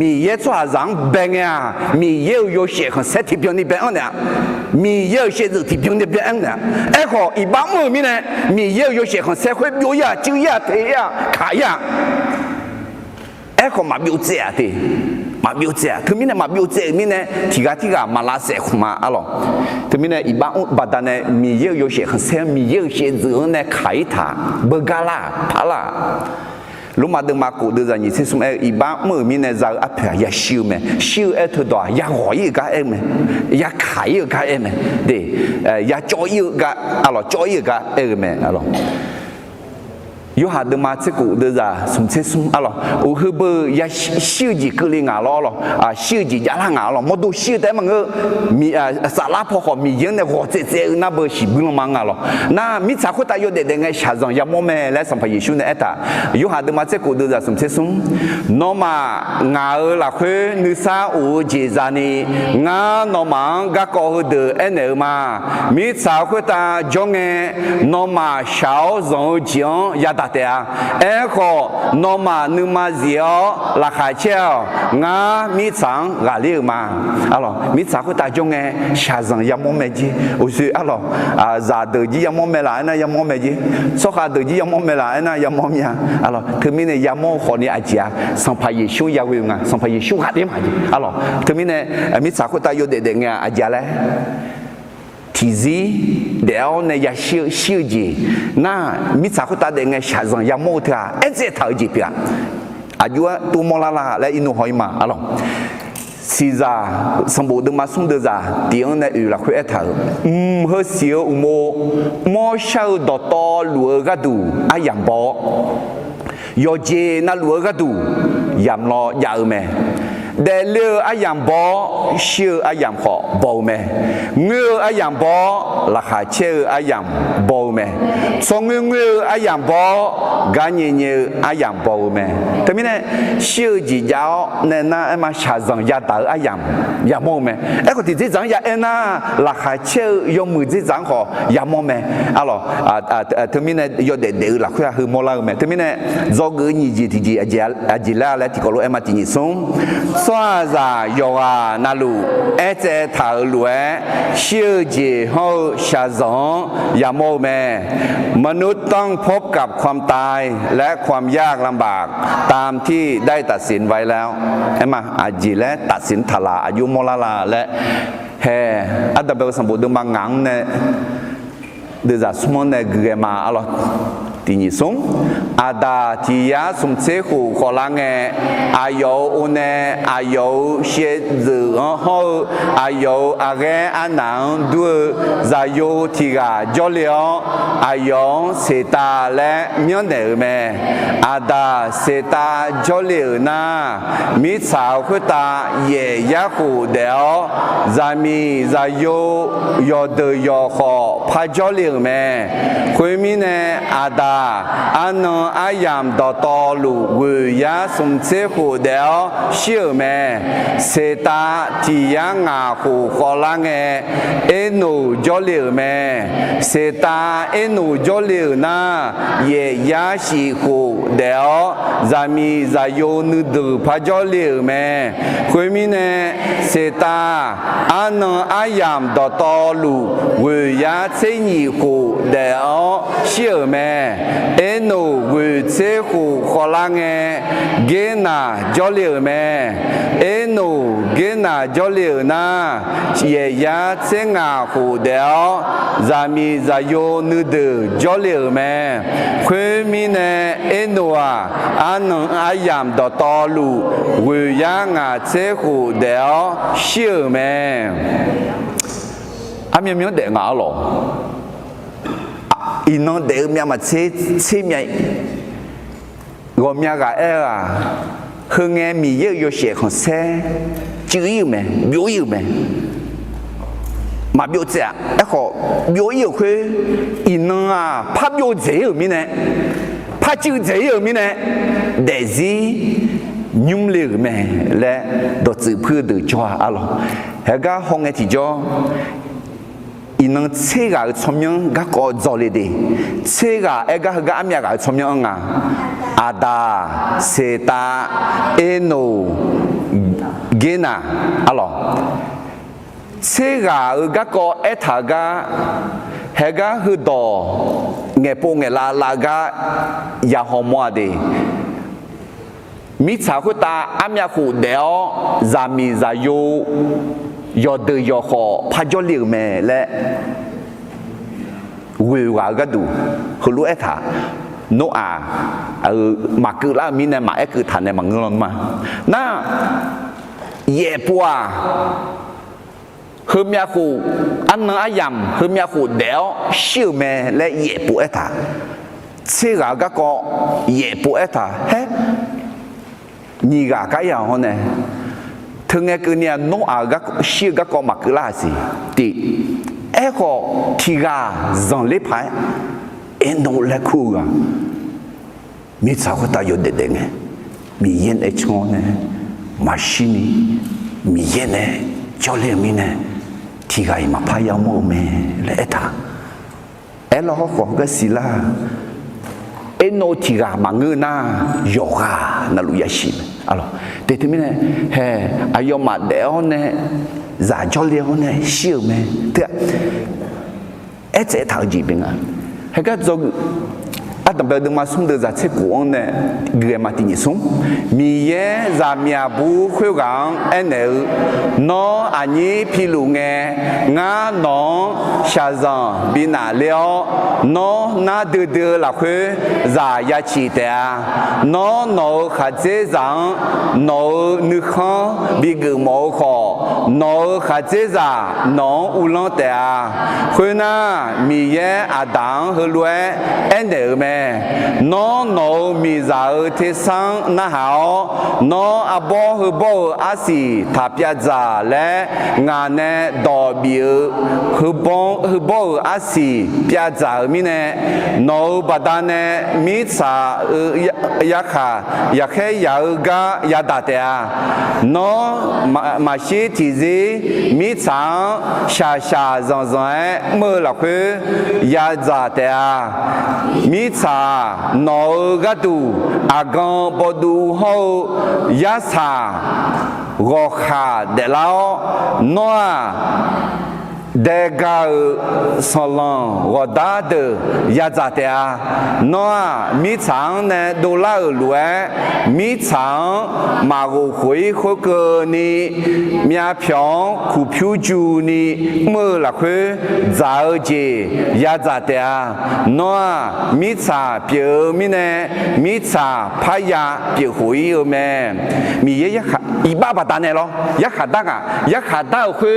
มีเยอะช่วยจากเบงอ่ะมีเยอะโยเชขันเซติเปียงนี่เบงเนี่ยมีเยอะเชติเปียงนี่เบงเนี่ยไอ้ข้ออีบ้ามือมีเนี่ยมีเยอะโยเชขันเซคุยบิวยาจิ้วยาเทียขายาไอ้ข้อมาบิวเจียดีมาบิวเจียคือมีเนี่ยมาบิวเจียมีเนี่ยที่กามาลาเสกมาอะไรคือมีเนี่ยอีบ้าบัดเนี่ยมีเยอะโยเชขันเซมีเยอะเชติเนี่ยขายถาเบกาลาพาลาlúc mà đừng mà cụ đưa ra như thế xong em ba mươi mình này giờ áp phải ya siêu mẹ siêu em thôi đó ya hỏi cái em mẹ ya khai cái em mẹ để ya cho yêu cái alo cho yêu cái em mẹ alo yêu hạt đừng mà thế cụ đưa ra xong thế xong alo u hư bơ ya siêu gì cứ liên ngả lo siêu gì ya là ngả lo một đồ siêu đấy mà ngơ mi sa la phò mi yên này họ chế na bơ xì bưng mà ngả lo na mi sao có tay yêu để ngay xả rằng ya mô mẹ lại xong phải Giêsu này ta yêu hạt đừng mà thế cụ đưa ra xong thế xong nó mà ngả là khuê nữ sa u chỉ ra ni ngả nó mà gác có được em mà mi sao có ta cho nghe nó mà sáu giống chiang ya ta tea eko noma numa zio la khai cheo nga mi chang ga liu ma alo mi cha ko ta jong e sha zang ya mo me ji osu alo za de ji ya mo me la na ya mo me ji so kha de ji ya mo me la na ya mo mia alo thứ mi ne ya mo ho ni a jia sang pa Giêsu ya wi nga sang pa Giêsu ha de ma ji alo thứ mi ne mi cha ko ta yo de nga a jia le thì gì để này ya siêu gì na mi sao ta để nghe sáng rằng ya mua thà em sẽ thở gì vậy ajua tu mola la lại inu hỏi mà alo si ra sang bộ đừng mà xuống được ra tiếng này là khỏe thở hơi xíu mo sao đỏ to lúa gà đủ ai yam bò yo je na lúa gà đủ yam lo ya mẹ để lừa ai yam bò siêu ai yam họ bầu mẹ ngư ai yam bò là khai chơi ai yam bầu mẹ xong ngư ai yam bò gà như ai yam bầu mẹ thế mình này siêu gì giáo nên na em mà xả rằng ya đỡ ai yam mồ mẹ em có thể dễ dàng ya em na là khai chơi dùng mười dễ dàng họ yam mồ mẹ alo thế mình này do để là khuyên hư mồ la mẹ thế mình này do cái gì thì gì là thì có lỗi em mà thì nhị sống 刷ra有啊那路，在头路小节后下种อย่าโมแม่มนุษย์ต้องพบกับความตายและความยากลำบากตามที่ได้ตัดสินไว้แล้วเห็นไหมอาจีและตัดสินทลาอายุโมลาลาและแห่อัตเบลสมบูรณ์บางงังเนี่ยเดือดสมองเนี่ยเกลือมาอะไรทีนี้ส่งอาดาที่ยาสมเสกุขอลังอายุอุเนอายุเชื่อจืดเขาอายุอะไรอันนั้นด้วยใจยุที่กาจอลียอายุเสตาและมีอันเดิมอาดาเสตาจอลีน่ามีสาวคุตาเย่ยาคูเดียวจะมีใจยุยอดยอขอพาจอลีแม่คุยมีเนอาดาอันนั้นอายามต่อต่อลูวิยาสมเสกุเดียวเชื่อแม่เสตาที่ยังอาคูขอลังเอนูจอลีแม่เสตาเอนูจอลีน่าเย่ยาชีคูเดียวจะมีใจโยนึดพาจอลีแม่คุยมีเนเสตาอันนั้นอายามต่อต่อลูวิยาเซนีคูเดียวเชื่อแม่เอโนกุเซกุขอลังเกนาจอลีแม่เอโนเกนาจอลีน่าเยียาเซงาคูเดียวจามีจาโยนึดจอลีแม่คุยมีเนเอโนอันนั้นอายามต่อต่อลูวิยางาเซกุเดียวเชื่อแม่อามีเด็กงาหรออินนเดิมมาเชื่อมี我们个和俺米也有些很深，就有没，没有没，嘛没这样，好没有会，伊能啊，怕没这有没呢？怕就这有没呢？但是用力没来，都只怕都抓阿咯，那个红的提着。伊能切个聪明个个做哩的，切个一个阿咩个聪明啊，阿达、塞达、埃诺、吉纳，阿咯，切个个个一塔个，那个许多眼波眼拉个也好么的，米查会打阿咩胡了，咱米咱有。ยอดยอขอพาจอลีแม่และวิวก็ดูเขารู้เอท่าโนอามาคือละมีเนี่ยมาเอคือฐานเนี่ยมาเงินมาน่าเย่ปัวคือมีคู่อันนั้นอายำคือมีคู่เดียวชื่อแม่และเย่ปัวเอท่าเชื่อก็เย่ปัวเอท่าเฮ้นี่ก็อย่างนั้นเนี่ยถึงไงคือเนี่ยโนอาก็เชื่อก็มาคือลาสิที่เอก็ที่กาจังเล็บหายเอ็นโนเล็กคู่กันมีสาวตาอยู่เด็กๆไงมีเย็นไอชงเนี่ยมาชินีมีเย็นเนี่ยจอเลี้ยมีเนี่ยที่กามาพายามโมเมและเอท่าเอเราก็ก็สิละเอ็นโนที่กามาเงินน่ะโยกานั่นลุยชิมalorsแต่ที่นี่เฮ้อายุมาเดียวเนี่ยจ่าจอเลี้ยวเนี่ยเชื่อไหมเถอะเอ๊ะจะทำจีบิงอ่ะเฮ้ก็จะอัตมาดึงมาส่งเดือดจากเช็คกูอันเนี่ยเกลือมาที่นี่ส่งมีเย่จ่ามีอาบุคุยกันเอ็นเอลน้องอันนี้พิลุงเองงาน้องชาจังบินาเลี้ยวน้องน่าดื้อๆละคุยจ่ายาชีเตะน้องขัดเจจังน้องนึกข้างบิกหมอขอน้องขัดเจจ่าน้องอุลังเตะคุยน่ะมีเย่อาดังฮลวยเอ็นเดอร์แม่น้องมีใจเทสังน่าหาวน้องอาบอฮึบออาศีทับยาจ่าและงานเนดอบิวฮึบออาศีพิจจ่ามีเนน้องบัดานเนมีสายาขาอยากให้ยากะยาดาเตะน้องมาชีทีซีมีสังชาจังเมื่อละคือยาจ่าเตะมีสานอกัดูอากงปดูเฮายาสา我哈的老诺。đại ca song long我打的也咋的啊？那米仓呢都拉路哎，米仓马个会那个呢，面票股票就呢没那块早节也咋的啊？那米仓表面呢，米仓拍呀表会有没？米也哈一把把单的咯，也哈单啊，也哈单会。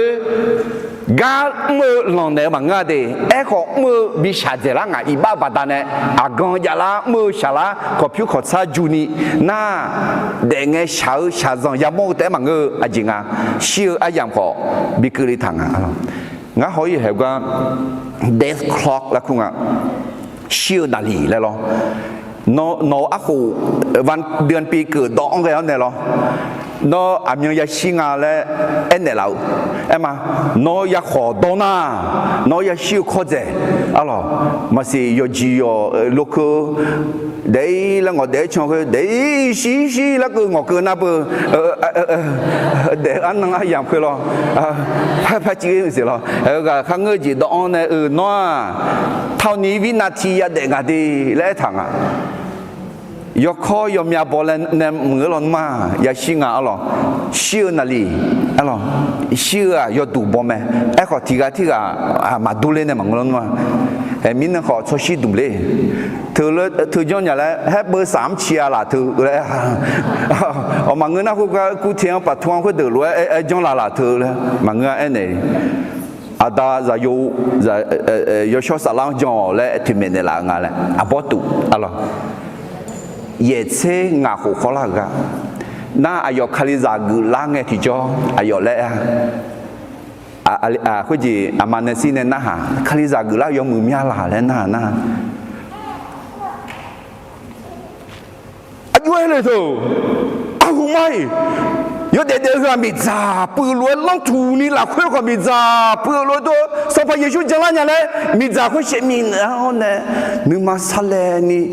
gà mơ lòng này bằng ngà đi, em có mơ bị sát chết là ngà iba bata này, à con giờ là mơ sát là có phiếu khó xa juni, na để nghe sáu sát rằng ya mơ té bằng ngơ à gì ngà, siêu à yam khó bị cứ đi thằng à, ngà hỏi hiểu cái death clock là không à, siêu đà lì lại lo, nó à khuวันเดือนปีเกิดดองแล้วเนี่ยหรอnó am nhung ya singa le en ne lao ema nó ya kho dona nó ya siêu kho je alors mà si yo ji yo loco đấy là ngọt để cho cái đấy xí là cứ ngọt cơ na bơ để ăn năng ai làm cái lo phải chỉ cái gì lo cái khang người gì đó này nó thao ní vi na thi ya để ngã đi lẽ thằng à yo kho yo mia bolen ne ngelon ma ya singa alo siu na li alo siu a yo du bo me e kho tiga ma du le ne ma ngelon ma e min ne kho cho si du le thứ cho nhà là hết bơ sám chia là thứ le ở mà người nào cũng theo bắt thuang cũng được luôn e trong là thứ le mà người anh này à da giờ yo cho salon cho le thì mình là ngà le à bỏ tụ alo ye che nga ho khola ga na ayo khaliza gu la nge thi cho ayo le a ko ji amanesi ne na ha khaliza gu la yo mu mya la le na ayo le to a hu mai yo de ga mi za pu lo long tu ni la khwe ko mi za pu lo to so pa yesu jala nya le mi za ko she mi na ne nu ma sa le ni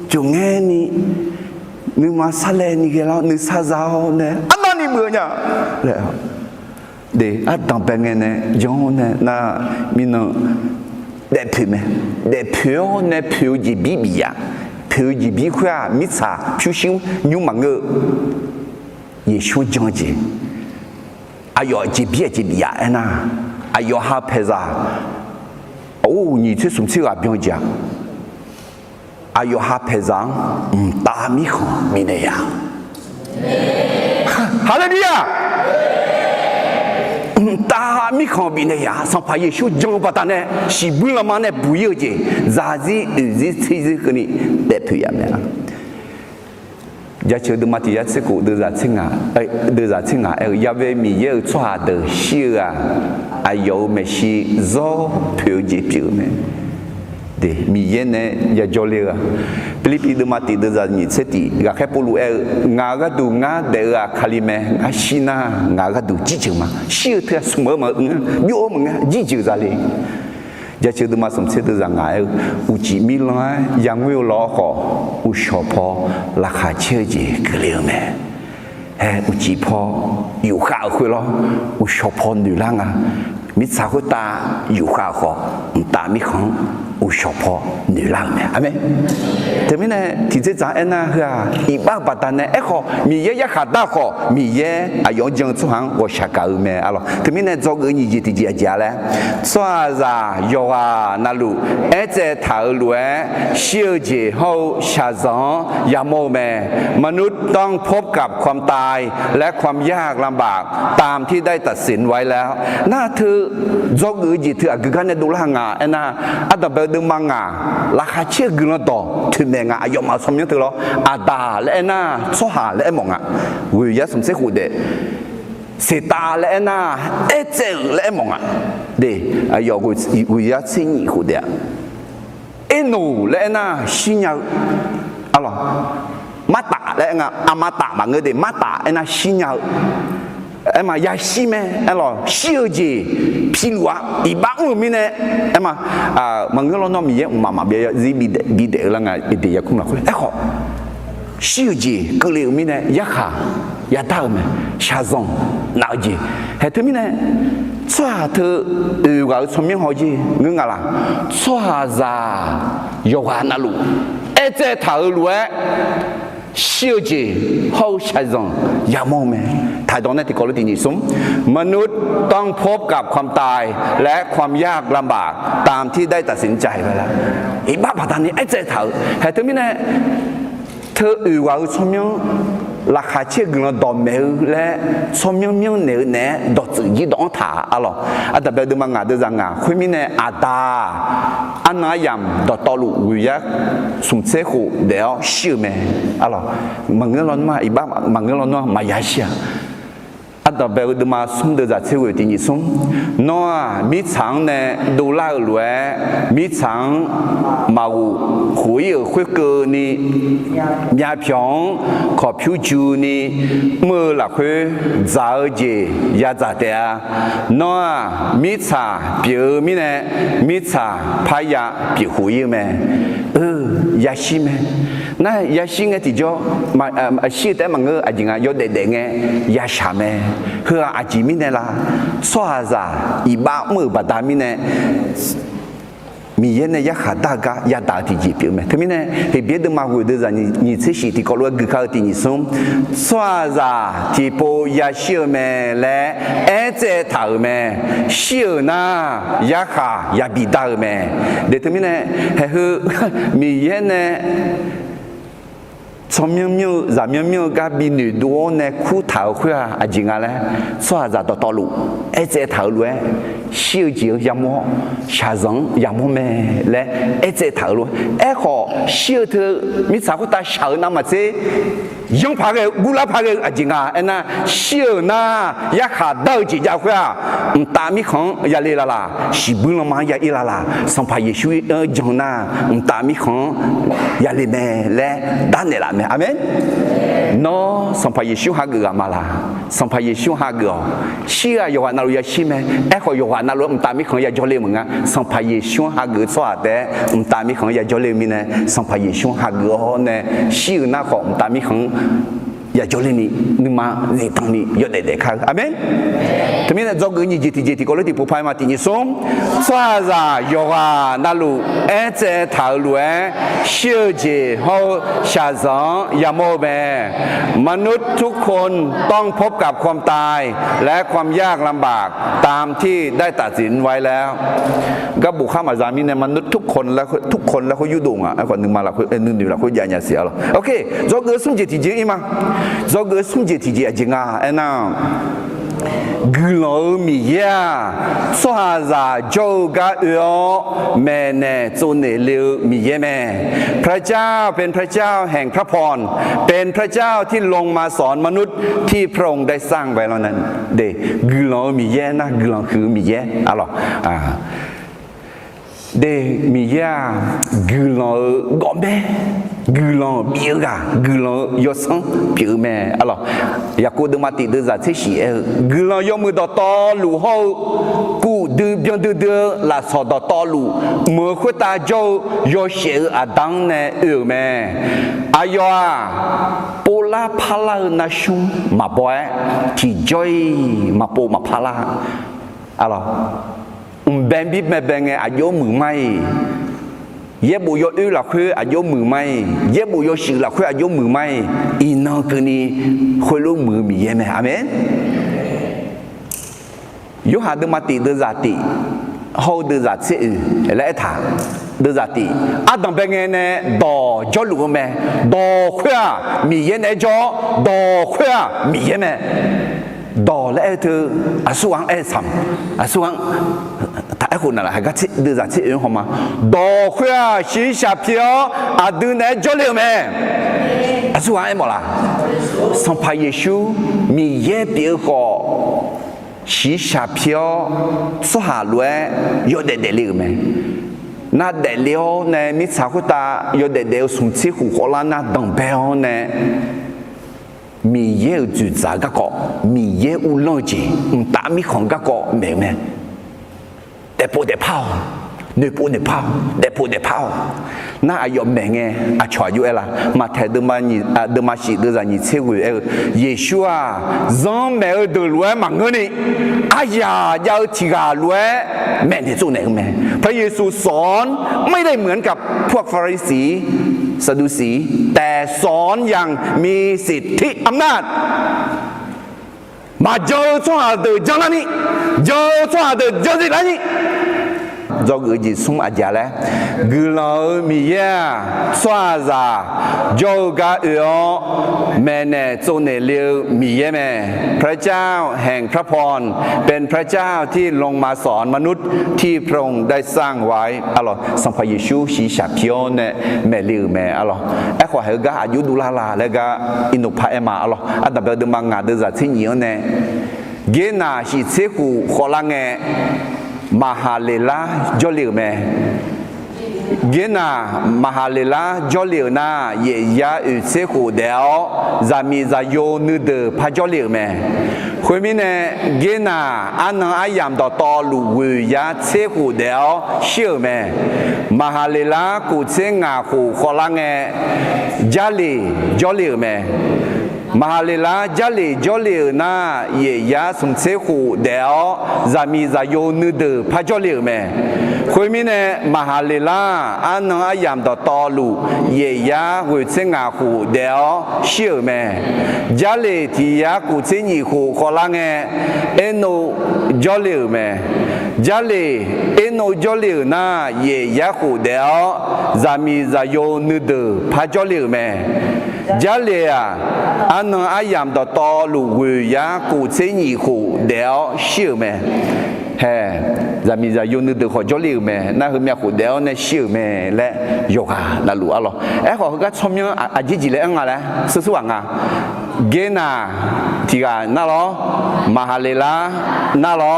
chúng nghe ni nếu mà sa lên như cái đó nếu sa giáo này anh nói mưa nhá để ở trong bên này này giống này na mình để phiếu mà để phiếu này phiếu gì bị à phiếu gì bị khoa mít sa phiếu xin nhưng mà ngờ也说讲解哎呦这比呀哎那哎呦哈配啥哦你这什么事啊不用讲ayo ha pezang ta mi kho mi ne ya hallelujah ta mi kho mi ne ya sans pas yeshu jong pa ta ne si bu la ma ne bu ye je za zi zi ke ni de phu ya me ya che de ma ti ya se ko de za chinga de za chinga ya ve mi ye chwa de shi a ayo me shi zo phu je phu me de mi yene ya jolia Filipi de mati de zani seti ga khepulu nga ga du nga de ga khalime nga shina nga ga du ji ma shi the smo ma yo ma ji ji za le ya che de ma som se de za nga u ji mi la yang wi lo kho u sho pho la kha che ji ke le me u ji pho yu kha khu lo u sho pho nu la nga mi sa khu ta yu kha kho ta mi khong u sho pho nu la me amen thế mới này thì这咱安那哈一把把单呢，可米也也下大可米也啊用正出行我下搞咩啊咯，thế mới này做个你就直接讲嘞，说啥有啊那路，这头路小姐好下上也冇咩，มนุษย์ต้องพบกับความตายและความยากลำบากตามที่ได้ตัดสินไว้แล้วน่าเธอ做个你เธอกันเนี่ยดูละงาอันน่ะอันดับเดิมมังงาราคาเชื่อกันแล้วต่อถึงงาอายุมาสมยังถือหรออาดาและน่าสหาและมองอ่ะวิยาสมเสกหูเดเสตาและน่าเจอและมองอ่ะเดอายุวิยาเสียหูเดนูและน่าชิญาอะไรมาตาและน่าอามาตาบางเงเดมาตาและน่าชิญาmà ya si me alors siêu gì phi lúa ý bác người mình này mà người lo nó mình mà bây giờ gì bị để là ngày bị giờ cũng là khó siêu gì cứ liệu mi này giá khả giá tao mà xa dòng nào gì hệ thứ mi này xoa thứ gọi xong miếng hỏi gì ngưng à là xoa ra yoga na lu ê chế thảo lu ấy siêu gì hậu xa dòng giá mô mẹ thái độ này thì có lúc tình sống มนุษย์ต้องพบกับความตายและความยากลำบากตามที่ได้ตัดสินใจไปแล้วอีบ้าปัตตานีไอ้เจ้าเถอะเหตุนี้เนี่ยเธอว่าสมยังราคาเชื่อเงินดอมเมลและสมยังมีเนื้อเนื้อดอกจีดองถาอะไรอันดับเดิมมางาเดิมงาคุยมีเนี่ยอาตาอันนายามดอกตอลูวิยะสุนเสหูเดี๋ยวชื่อแม่อะไรมังเงินร้อนมาอีบ้ามังเงินร้อนมายาเชียอันดับเดิมมาสุ่มเดือดเชื่อที่นี่สุ่มน้อมีช้างเนี่ยดูแลรวยมีช้างมาคุยคุยกันนี่ยาพิองขอผิวจูนี่เมื่อหลักคุยจ่าเจยาจ่าเดียน้อมีช้าเปียวมีเนี่ยมีช้าพายาเปียวคุยแม่ยาชิแม่นั่นยาชิเนี่ยที่จ่อมาชีแต่มังเงอจริงอ่ะยอดเด็กเนี่ยยาชาแม่เพื่ออาจิมิเนี่ยละสวาซาอีบ้ามือบัดามิเนี่ยมีเย็นเนี่ยยาขาดากายาตาที่จีบอยู่ไหมทั้งนี้เนี่ยเห็นเบียดมาคุยด้วยกันนี่เชื่อสิที่เขาเรียกคือเขาที่นี่ส่งสวาซาที่โปยาเชื่อแม่และเอเจถาแม่เชื่อนะยาขายาบิดาแม่เดี๋ยวทั้งนี้เนี่ยเฮ้ยมีเย็นเนี่ย从咱们个比女多呢，苦头会啊，阿姐啊嘞，说啥到道路，一直头路诶，小姐也么，下人也么咩嘞，一直头路，好小头，你咋会打小那么子？用拍个，乌拉拍个阿姐啊，那小那也下到几家会啊，大米行也来啦，西部了嘛也来啦，上拍也属于讲那，大米行也来咩嘞，当然啦咩。阿门。no sampai Yesus haga malah sampai Yesus haga sia Yohana lu ya shime ko Yohana lu mtami khon ya jole menga sampai Yesus haga so de mtami khon ya jole mine sampai Yesus haga ne siu na ko mtami khon ya jole ni nima ni tang ni yo de kha amen thế nên do cái gì thì có lấy thì phụ phai mà thì như sống xoa ra yoga nalu ế thảo lúa siêu gì hậu xa gióยาโมเบมนุษย์ทุกคนต้องพบกับความตายและความยากลำบากตามที่ได้ตัดสินไว้แล้วก็บุคคลอาจารย์มีในมนุษย์ทุกคนแล้วเขายุดงอ่ะไอ้คนหนึ่งมาละคนหนึ่งเดียวละคนใหญ่เสียแล้วโอเคdo cái sung gì thì gì mà do cái sung gì thì gìจริงอ่ะไอ้น่ะกูโลมีเยาสวาซาโจกะเออแม่เนโจเนเลวมีเยแม่พระเจ้าเป็นพระเจ้าแห่งพระพรเป็นพระเจ้าที่ลงมาสอนมนุษย์ที่พระองค์ได้สร้างไว้แล้วนั้นเดกูโลมีเยนะกูโลคือมีเยอะไรเดมีเยกูโลกอมเบกูโลเบียกะกูโลยศสังเปียวแม่อะไรอยากกูดูมาติดูจากที่สี่กูโลยมือต่อต่อลูกเขากูดูเบียงดูลาสอต่อต่อลูกเมื่อคุตาโจยเสียอาดังเนี่ยแม่อายอโปลาพาลานาชุมมาบ่อยที่จอยมาโปมาพาลาอะไรแบงบิบแม่แบงไงอายุมือไม่เย็บบุยอื้อหลักคืออายุมือไม่เย็บบุยสื่อหลักคืออายุมือไม่อีนอคือนี่คุยลูกมือมีเยไหมอาเมนยุหาดูมาติดูจัติเขาดูจัติและถ่าดูจัติอาดังเป็นไงเนี่ยดอจอลูกแม่ดอคุยมีเยเนี่ยจอดอคุยมีเยไหมดอและเธออาสุวังสัมอาสุวังแต่ไอ้คนนั่นแหละให้กันดูจากที่อื่นเข้ามาดอคุยสีชาเพียวอาดูเนี่ยจอเลี้ยวแม่อาสุวังหมดละสัมภาระเยซูมีเย่เปียวก็สีชาเพียวสหาล้วนยอดเด็ดเลี้ยวแม่น่าเด็ดเลี้ยวเนี่ยมิสาคุตายอดเด็ดเลี้ยวสุ่มชีหูโคลาน่าดังเบลเนี่ยมีเยอะจุดจากก็มีเยอะอุลจีตามีของก็แม่แต่พอแต่เผา nơi bộ nơi phao để phao na ayom mẹ nghe chọi yêu là mà thề đưa mà chỉ đưa ra nhị chế người Yeshua giống mẹ ở từ lúa mà ngơ này ya giao chỉ gà lúa mẹ thì chỗ này mẹ พระเยซูสอนไม่ได้เหมือนกับพวกฟาริสีซาดูสีแต่สอนอย่างมีสิทธิอำนาจmà giờ cho từ giờ là ni giờ cho từ giờ gì là ni do người gì sung à già lẽ người lo mi ya xoa ra do cả yếu mẹ nè cho nè liu mi ya mẹ พระเจ้าแห่งพระพรเป็นพระเจ้าที่ลงมาสอนมนุษย์ที่พระองค์ได้สร้างไว้อะไรสัมพยิชูชีชาพิโอเนแม่ลิวแม่อะไรไอ้ขวาเหกาอายุดูลาลาแล้วก็อินุพะเอมาอะไรอันดับเดิมมังงาเดินจากที่เหนียวเนเกน่าชีเซกูขอลังเงมหาเลลาจอลิวแม่เกน่ามหาเลลาจอลิวน่าเยียอุเซกูเดียวจามีจาโยนึเดพะจอลิวแม่คุยมิเนเกน่าอันนั้นอายามต่อตอลูวิยาเซกูเดียวเชื่อแม่มหาเลลากูเซงาคูขอลังเงจาลีจอลิวแม่มหาเลลาจาลีจอลิวน่าเยียสมเซคูเดียวจามีจาโยนึเดพะจอลิวแม่คุยมิเนมหาเลลาอันนั้นอายามต่อตอลูเยียกูเซงาคูเดียวเชื่อแม่จาลีที่ยากูเซญีคูขอลังเงเอโนจอลิวแม่จาลีเอโนจอลิวน่าเยียคูเดียวจามีจาโยนึเดพะจอลิวแม่จาลีอันนั้นอายามต่อตอลูวิยากูเซญีคูเดียวเชื่อแม่เฮ้จามีจาโยนึเดขอจอลิวแม่น่าคือเมียคูเดียวเนี่ยเชื่อแม่และโยกาน่ารู้อะไรขอก็ชมยังอาจิจิเลยอังอะไรสุดๆอ่ะเกน่าที่กันน่าหรอมหาเลลาน่าหรอ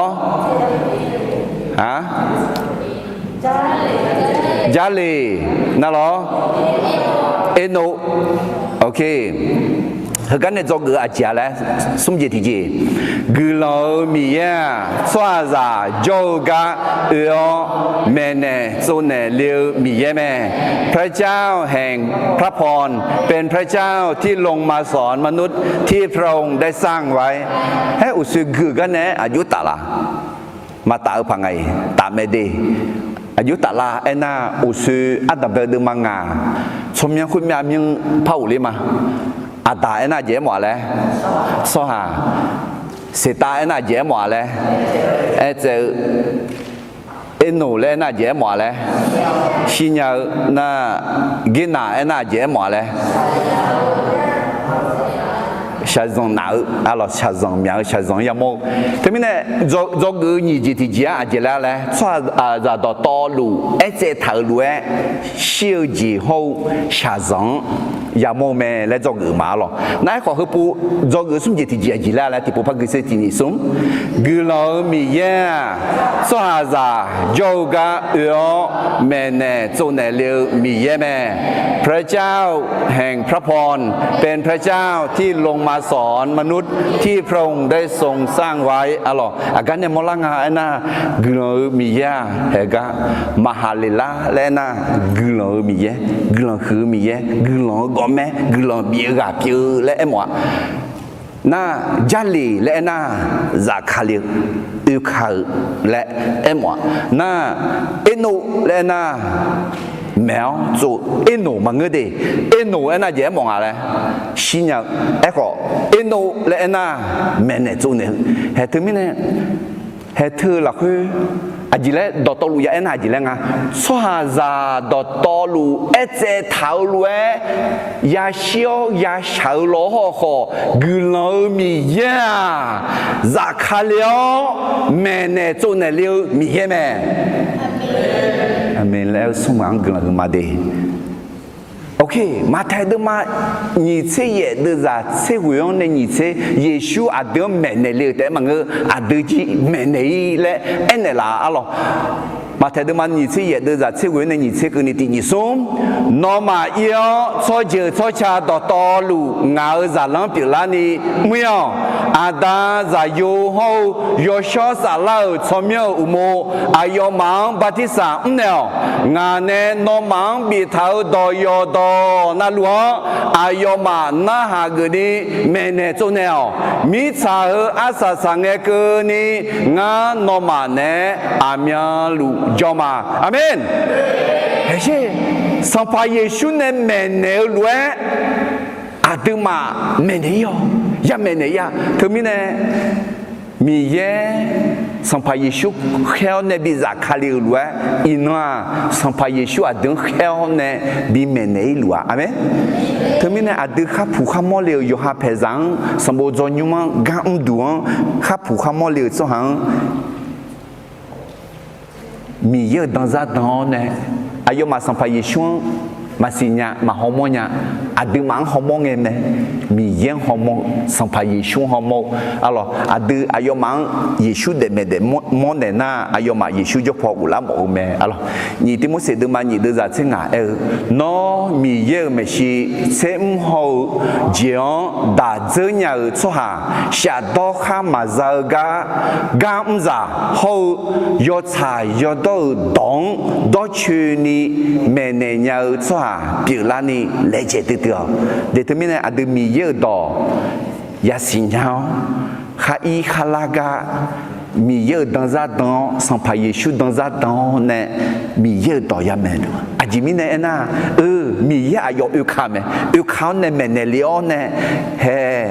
ฮะจาลีน่าหรอเอโนโอเคเขากันเนี่ยจอกอาจารย์แล้วสมเจติจีกุลามีเย่สวาซาโจกาเออแม่เนโซเนเลียวมีเย่แม่พระเจ้าแห่งพระพรเป็นพระเจ้าที่ลงมาสอนมนุษย์ที่พระองค์ได้สร้างไว้ให้อุสุกุกันเนี่ยอายุตาลามาตาพังไงตาเมดีอายุตาลาเอ็น่าอุสุอัตตาเบดึมังงาชมยังคุณแม่ยังเผาเลยมาอาตาเอ็น่าเจ๋หมอเลยสหาเสตาเอ็น่าเจ๋หมอเลยเจเอ็นูเล่น่าเจ๋หมอเลยชิญญาน่ากินน่าเอ็น่าเจ๋หมอเลยชาซงหนาวอะไรชาซงเมียชาซงยามโมทีนี้เนี่ยจอกนี่จิตใจอาจจะแล้วแหละชาจะต่อตอลูเจถาลูเชี่ยวจีโฮชาซงยามโมเมและจอกมาหรอนั่นก็คือปูจอกสมจิตใจอาจจะแล้วแหละที่ปูพักกิเสตินิสมกุลามีเย่ชาจะจอกเออแม่เนจงเนเลียวมีเย่แม่พระเจ้าแห่งพระพรเป็นพระเจ้าที่ลงมาสอนมนุษย์ที่พระองค์ได้ทรงสร้างไว้อะไรอาการเนี่ยมลังหาเอ็น่ากลมีเยเฮกามหาเลลาและน่ากลมีเยกลคือมีเยกลก็แม่กลเบียกาเปียและเอ็มวะน่าจาลีและน่าจากคาลีอุคาและเอ็มวะน่าเอโนและน่าแมว做เอโนมังเกดีเอโนเอ็น่าเยมองอะไรชิญญาก็เอโนและเอ็น่าแม่เนี่ย做เนี่ยเหตุมิเนี่ยเหตุหลักคืออาจิเลดอตลูยาเอ็น่าอาจิเลงาสวาซาดอตลูเจถาวลูยาเชียวยาชาวโลหะกุลามีเยจากคาเลียวแม่เนี่ย做เนี่ยเลียวมีเยแม่อเมนแล้วสมองกำลังมาดีโอเคมาไทยเดิมมา你这也的在这会用的你这耶稣阿德美内了แต่มันก็阿德จี美内了อันนั้นละอ๋อมาไทยเดิมมา你这也的在这会用的你这个你第你送นอมาเอียวช่อเจอช่อชาต่อตอลูงาจากหลังปีละนี่ไม่เอาอ อาดาจายูโฮยอชอสาลาชมยอุโมอายอมังบัติสาเนลงานเนนมังบิทาวดอยอดอนาลัวอายอมานาหากนีเมเนโจเนลมิชาอาสาสังเกนีงานนมาเนอามีลูจอมาอาเมนเฮ้ยสัมภาเยชูเนเมเนลวยอาดึมาเมเนยอยาเมเนยเธอมีเนมีเยสัมภาเยชูเขลเนบิจากคาลิลวยอินว่าสัมภาเยชูอาดึงเขลเนบิเมเนยลัวอาเมนเธอมีเนอาดึงข้าผู้ข้ามอเลวอยู่หาเพจังสมบูรณ์จนยุมังกางดวงข้าผู้ข้ามอเลวสหังมีเยอะดังซาดอนเนอายุมาสัมภาเยชูมาสิญญามาฮอร์โมนอาดึงมังฮอร์โมนเองเนี่ยมีเยี่ยงฮอร์โมนสัมภาเยชูฮอร์โมนalorsอายุมังเยชูเดเมเดมอนเดน่าอายุมาเยชูจะพออุลาโมเมalorsนี่ที่มุสเดมานี่เดจะเชงานอมีเยอะไม่ชีเซมโฮเจียงดาเจญาชัวหาชาดอข้ามาซากากามซาโฮยอชายยอดดงดอชูนีเมเนญาชัว比拉尼来解的掉，这他们呢，阿都米有到，也新疆，哈伊哈拉个米有当啥当，上拍耶稣当啥当呢？米有到也没了，阿吉米呢那，米也有看没？有看呢没呢了呢？嘿，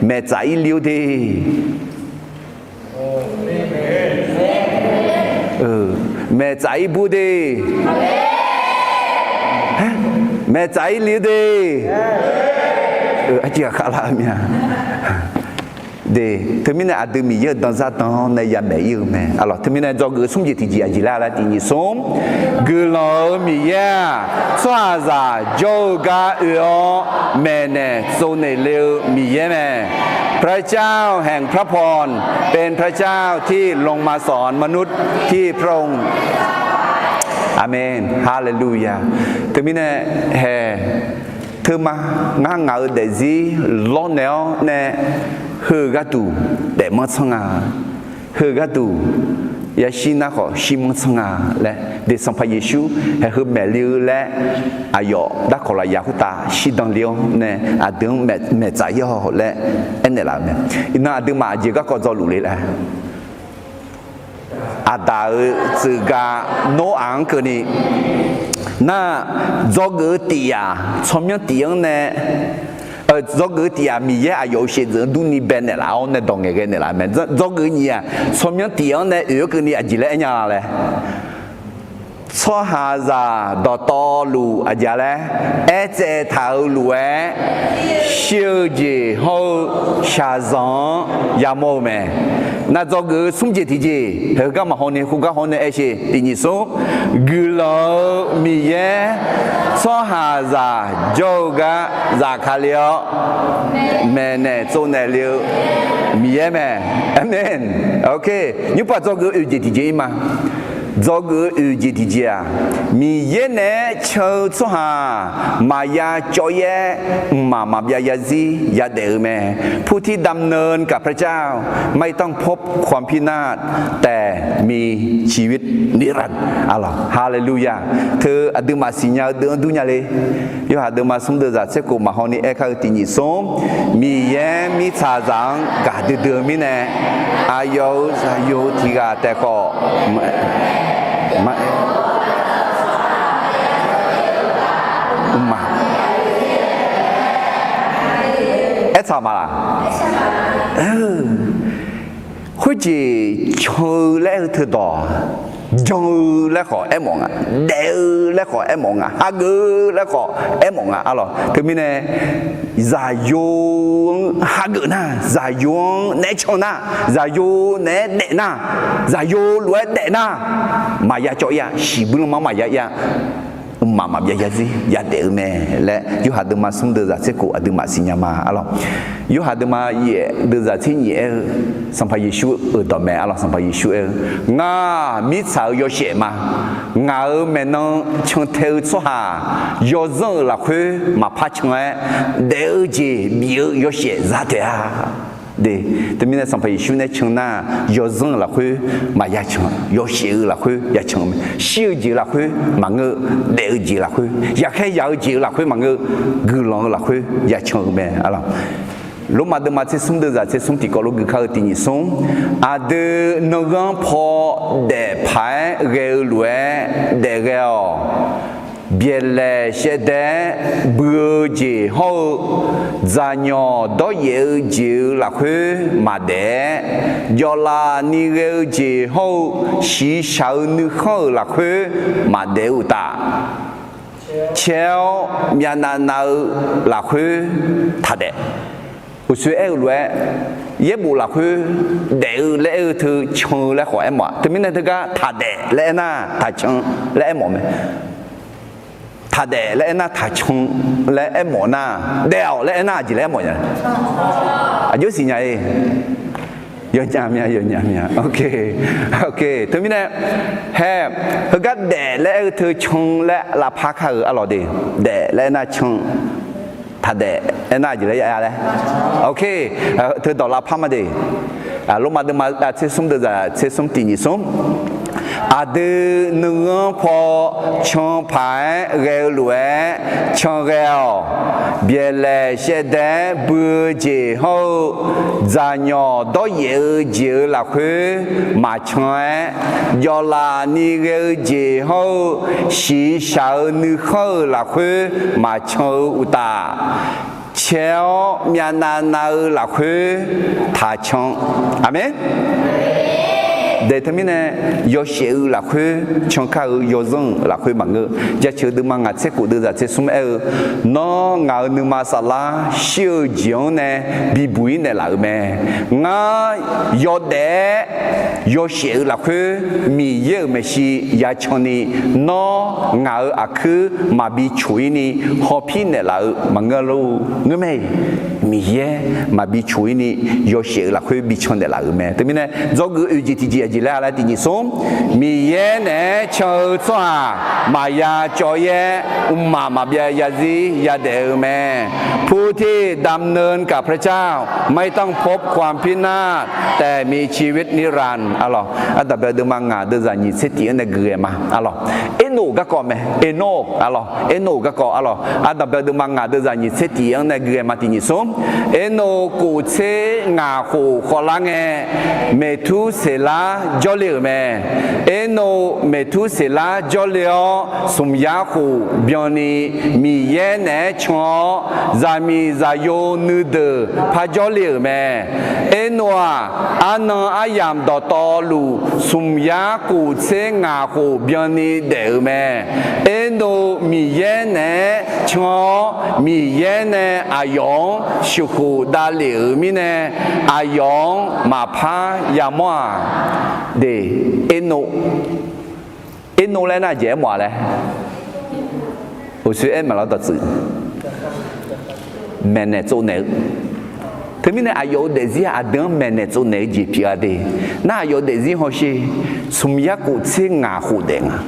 没在了的。没在不的。แม่ใจลีดีอาจจะขาลามีเดถึงมีเนี่ยอาจจะมีเยอะตอนซาตอนในยามแบบยืมแม่alorsถึงมีเนี่ยจอกือสุ่มจิตจีอาจิลาละที่นี่สุ่มกือเรามีเยอะสวาซาโจกาเอือแม่เนี่ยโซเนเลวมีเยอะแม่พระเจ้าแห่งพระพรเป็นพระเจ้าที่ลงมาสอนมนุษย์ที่พระองค์อาเมนฮาเลลูยาถึงมีเนี่ยเฮเธอมางางเอาเดซี่ล้อเนลเนี่ยเฮกาตูเดมอสงาเฮกาตูยาชินาขอชิมสงาและเดสัมภาเยชูเฮเมลิวและอายอดักขอลายาคุตาชิดังเลียวเนี่ยอาดึงเมใจยอและเอ็นเนล่ะเนี่ยอินาดึงมาเจก็ก็จะรู้เลยแหละอาดาจืกาโนอังคือนี่น่าจอกตียาชมยังตียงเนี่ยจอกตียามีเยอะอายุเสียจนดูนี่เป็นเนี่ยละเอาเนี่ยตรงเงี้ยเนี่ยละแม่จอกเนี่ยชมยังตียงเนี่ยคือนี่อาจิเลเนี่ยละชัวหาซาดอตอลูอาจารย์เลยเจท้าลูชิวจีโฮชาซองยามโมเม那这个送节体节，后个嘛好呢，后个好呢，而且第二送，古老米耶，上下子就个扎卡了，没呢，做呢了，米耶没，amen，OK，你把这个有节体节吗？这个有节体节啊，米耶呢，抽出下，玛雅教耶，妈妈别也是也得没，ผู้ที่ดำเนินกับพระเจ้าไม่ต้องพบความพินาศแต่มีชีวิตนิรันดร์อัลลอฮ์ฮาเลลูยาเธออดึมาสิญญาเดินดุนยาเลยยอดเดิมาสมเด็จเจ้ากูมาฮอนี่เอข้าตินิสมมีแยมีชาจังกาเดิมมีเนอายุที่กาแต่ก็มาชอบมาล่ะคุยจีโชว์แล้วเธอต่อโจแล้วขอมองอ่ะเดวแล้วขอมองอ่ะฮักแล้วขอมองอ่ะอ๋อถึงมีเนี่ยจ่ายโยงฮักน่ะจ่ายโยงเนชน่ะจ่ายโยเนเดน่ะจ่ายโยรวยเดน่ะมายาจ่อยชีบุลมายาMama biaya sih, ya deh me, le, you had the masum de zateko, ada masinya ma, alo, you had the ma ye, de zatini sampai Yesus ada me, alo sampai Yesus, nga misal yo she ma, nga menang chanteu soha, yo zeng la kue ma pacheng, de je biu yo she zatea, de te mine sam pai shune chungna yo zeng la hui ma ya chung yo xie la hui ya chung xie ji la hui ma nge de ji la hui ya khai ya ji la hui ma nge gu long la hui ya chung me ala lúc mà đừng mà sẽ sum được ra sẽ sum thì có lúc cái tình yêu sum à de nó gan po để phải gây lúa để gây biệt lệ sẽ để bữa gì hậu gia nhỏ đó dễ chịu là khứ mà để do là ni gây gì hậu xí sao nữ khâu là khứ mà để u ta chéo nhà nào là khứ thật đấy u suy eo lúa yết bù là khứ để lẽ thứ chung lẽ khỏi em mà thì mình nói cái thật đấy lẽ na thật chung lẽ em mà thật đấy lẽ na thật chung lẽ em mà na đèo lẽ na chỉ lẽ em mà nhỉ à nhớ gì nhỉ yo nhảm ok thì mình nói hè cái để lẽ thứ chung lẽ là phá khử à lò đi để lẽ na chung thật đấy em nói gì đấy à ok thứ đó là phá mà đi à lúc mà đừng mà sẽ sống được ra sẽ sống tình yêu sống à từ nương phò trong phải gạo lúa trong gạo biệt lệ sẽ để bữa gì hậu gia nhỏ đó dễ dễ là khứ mà chọn do là ni gạo gì hậu xí sao nữ khâu là khứ mà chọn ta chéo miền nào là khứ thà chọn amen để thế mình này yo xế là khơi trong cả yo zong là khơi bằng ngữ giá chữ được mang ngắt sẽ cụ được ra sẽ sum nó ngào nương mà sa la siêu giàu này bị bụi này là mẹ ngà yo để yo xế là khơi mi yêu mà si giá chọn ni nó ngào à khứ mà bị chui ni họ pin này là mà ngờ lu ngờ mày mi yêu mà bị chui ni yo xế là khơi bị chọn này là mẹ thế mình này do ngữ UGTG chỉ là lại tình sống mi ye nè chờ xoa mà ya cho ye mà bia ya gì ya để mẹ ผู้ที่ดำเนินกับพระเจ้าไม่ต้องพบความพินาศแต่มีชีวิตนิรันดร์อะหรออันดับเดิมงาเดินจากนี้เสียทีนั่นเกลือมาอะหรอเอโนก็ก่อนไหมเอโนอะหรอเอโนก็ก่อนอะหรออันดับเดิมงาเดินจากนี้เสียทีนั่นเกลือมาที่นี่ส้มเอโนกูเชงาหูขอลังเอเมทุเสลาจอเลียแม่เอโนเมทุเสลาจอเลียสมยาหูเบียนีมีเย่เนชอจามีจาโยนึเดพาจอเลียแม่เอโนอานังอายามดอตอลูสมยากูเชงาหูเบียนีเดแม่เอโนมีเย่เนชอมีเย่เนอายองชิหูดาเลียมีเนอายองมาพายามัวเดเอโนเลยน่าเจ๋หมดเลย我学爱马拉的字，门内做内，他们呢还有的是啊，等门内做内几批啊的，那有的是好些从一个车牙糊的啊，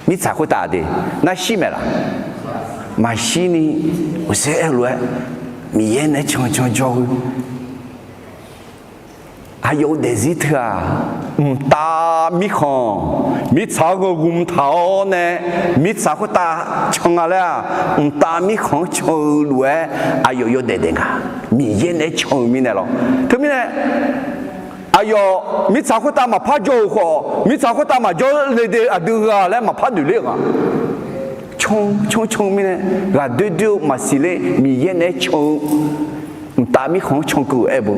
你咋会打的？那西没了，马西呢？我学爱了，米也能唱教。还有的是特啊，打米糠，米炒个头呢，米炒个打唱啊了，打米糠炒卤哎，还有的啊，米也能炒米呢咯，他们呢，哎呦，米炒个打嘛怕焦火，米炒个打嘛焦来的啊对啊，来嘛怕对了啊，炒米呢，啊对嘛是嘞，米也能炒，打米糠炒个哎不。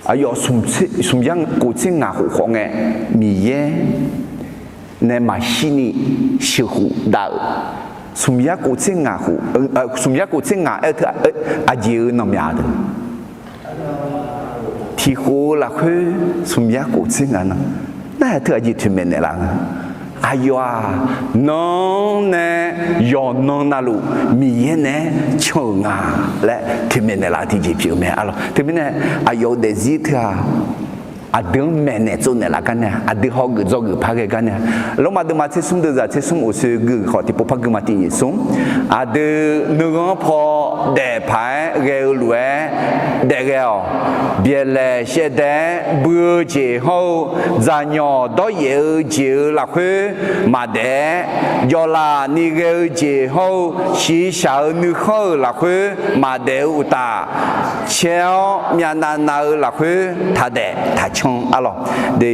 哎呦，什么样古镇啊？好哎，米耶，那马西尼小湖大，什么样古镇啊？什么样古镇啊？阿姐那么样的，提湖啦去，什么样古镇啊？那特阿姐推门的啦。哎呦啊，侬呢？要侬那路米耶呢？穷啊！来，推门的啦，提起票面啊咯，推门呢？哎呦，得几条啊？ adeng mene zo ne la kan ne adi ho gu zo gu pa ge kan ne lo ma de ma che sum de za che sum o se gu kho ti po pa gu ma ti ni sum ade nu go pho de phai ge lue de ge o bie le she de bu ji ho za nyo do ye ji la khu ma de yo la ni ge ji ho xi xiao nu ho la khu ma de u ta cheo mya na na la khu ta de ta chong alo de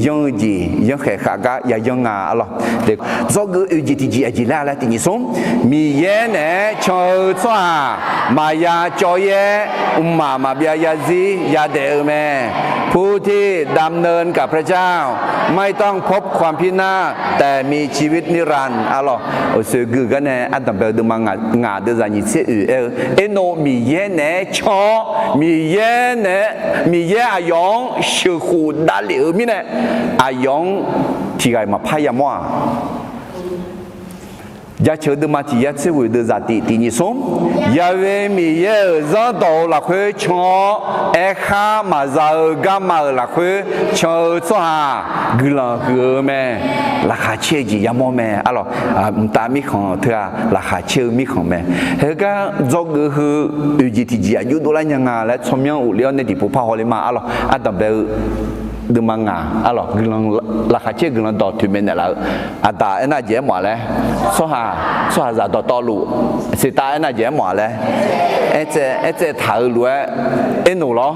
yong ji yong khe kha ga ya yong nga alo de zo ge u ji ti ji a ji la la ti ni song mi ye ne cho zwa ma ya cho ye ma ma bia ya zi ya deแม่ผู้ที่ดำเนินกับพระเจ้าไม่ต้องพบความพินาศแต่มีชีวิตนิรันดร์อะลอโอเซกือกันแน่อันดับเบลดมังงาเดซานิเซอืเอโนมีเยเนชอมีเยเนมีเยอายองชื่อคูดาลิอมิเนอายองที่ไงมาพายามว่าchờ được mà chỉ sẽ會được giá trị thì sống ya về mi ye ra đầu là khơi cho kha mà giờ gam mà là khơi cho ha gula mẹ là khá chơi gì ya mò mẹ alo ta mi không thưa là khá chơi mi không mẹ thế cái do cái hư gì thì gì ayu đôi nhang à lại chôm yang u liao này thì phụ pa hồi mà alo adam bel đừng mang ngà, alo, gương là khai chế gương đỏ thuyền bên này là, ta anh ấy dễ mỏ đấy, số hà giả đỏ lụ, thì ta anh ấy dễ mỏ đấy, anh thở lụa, anh nụ lo,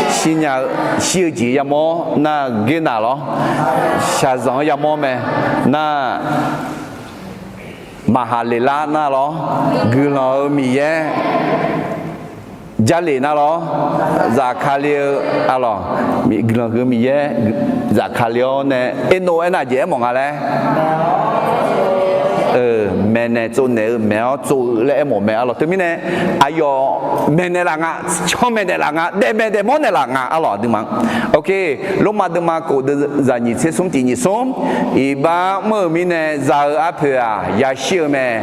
xin nhà siêu gì ya mỏ, na ghi nào lo, xa dòng ya mỏ mẹ, na Mahalila na lo, gương là mi ye. Gia lì na lo, giả khá liêu, alo, mi gương gương mi ye, giả khá liêu nè, eno ena dễ mong à lẽ, mẹ nè chỗ nè mẹ chỗ lẽ mong mẹ alo, tôi mi nè, ayo mẹ nè là ngã, cho mẹ nè là ngã, để món nè là ngã alo, đúng không? Ok, lúc mà đúng mà cổ được giả nhị sẽ sống thì nhị sống, ba mơ mi nè giả áp à, ya siêu mẹ,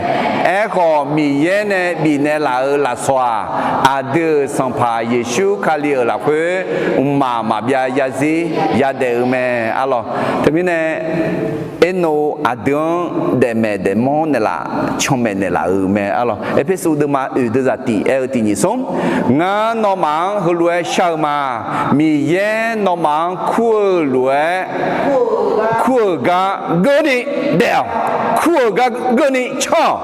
có mi ye nè bị nè là xóa, đưa sang pa Giêsu kali ở là quê mà bia ya gì ya để mẹ alo thế mình nè eno adon de mẹ de mon là chom mẹ là mẹ alo episode mà de za ti ti ni som nga no mang hu lue shao ma mi ye no mang khu lue khu ga go ni deo khu ga go ni cho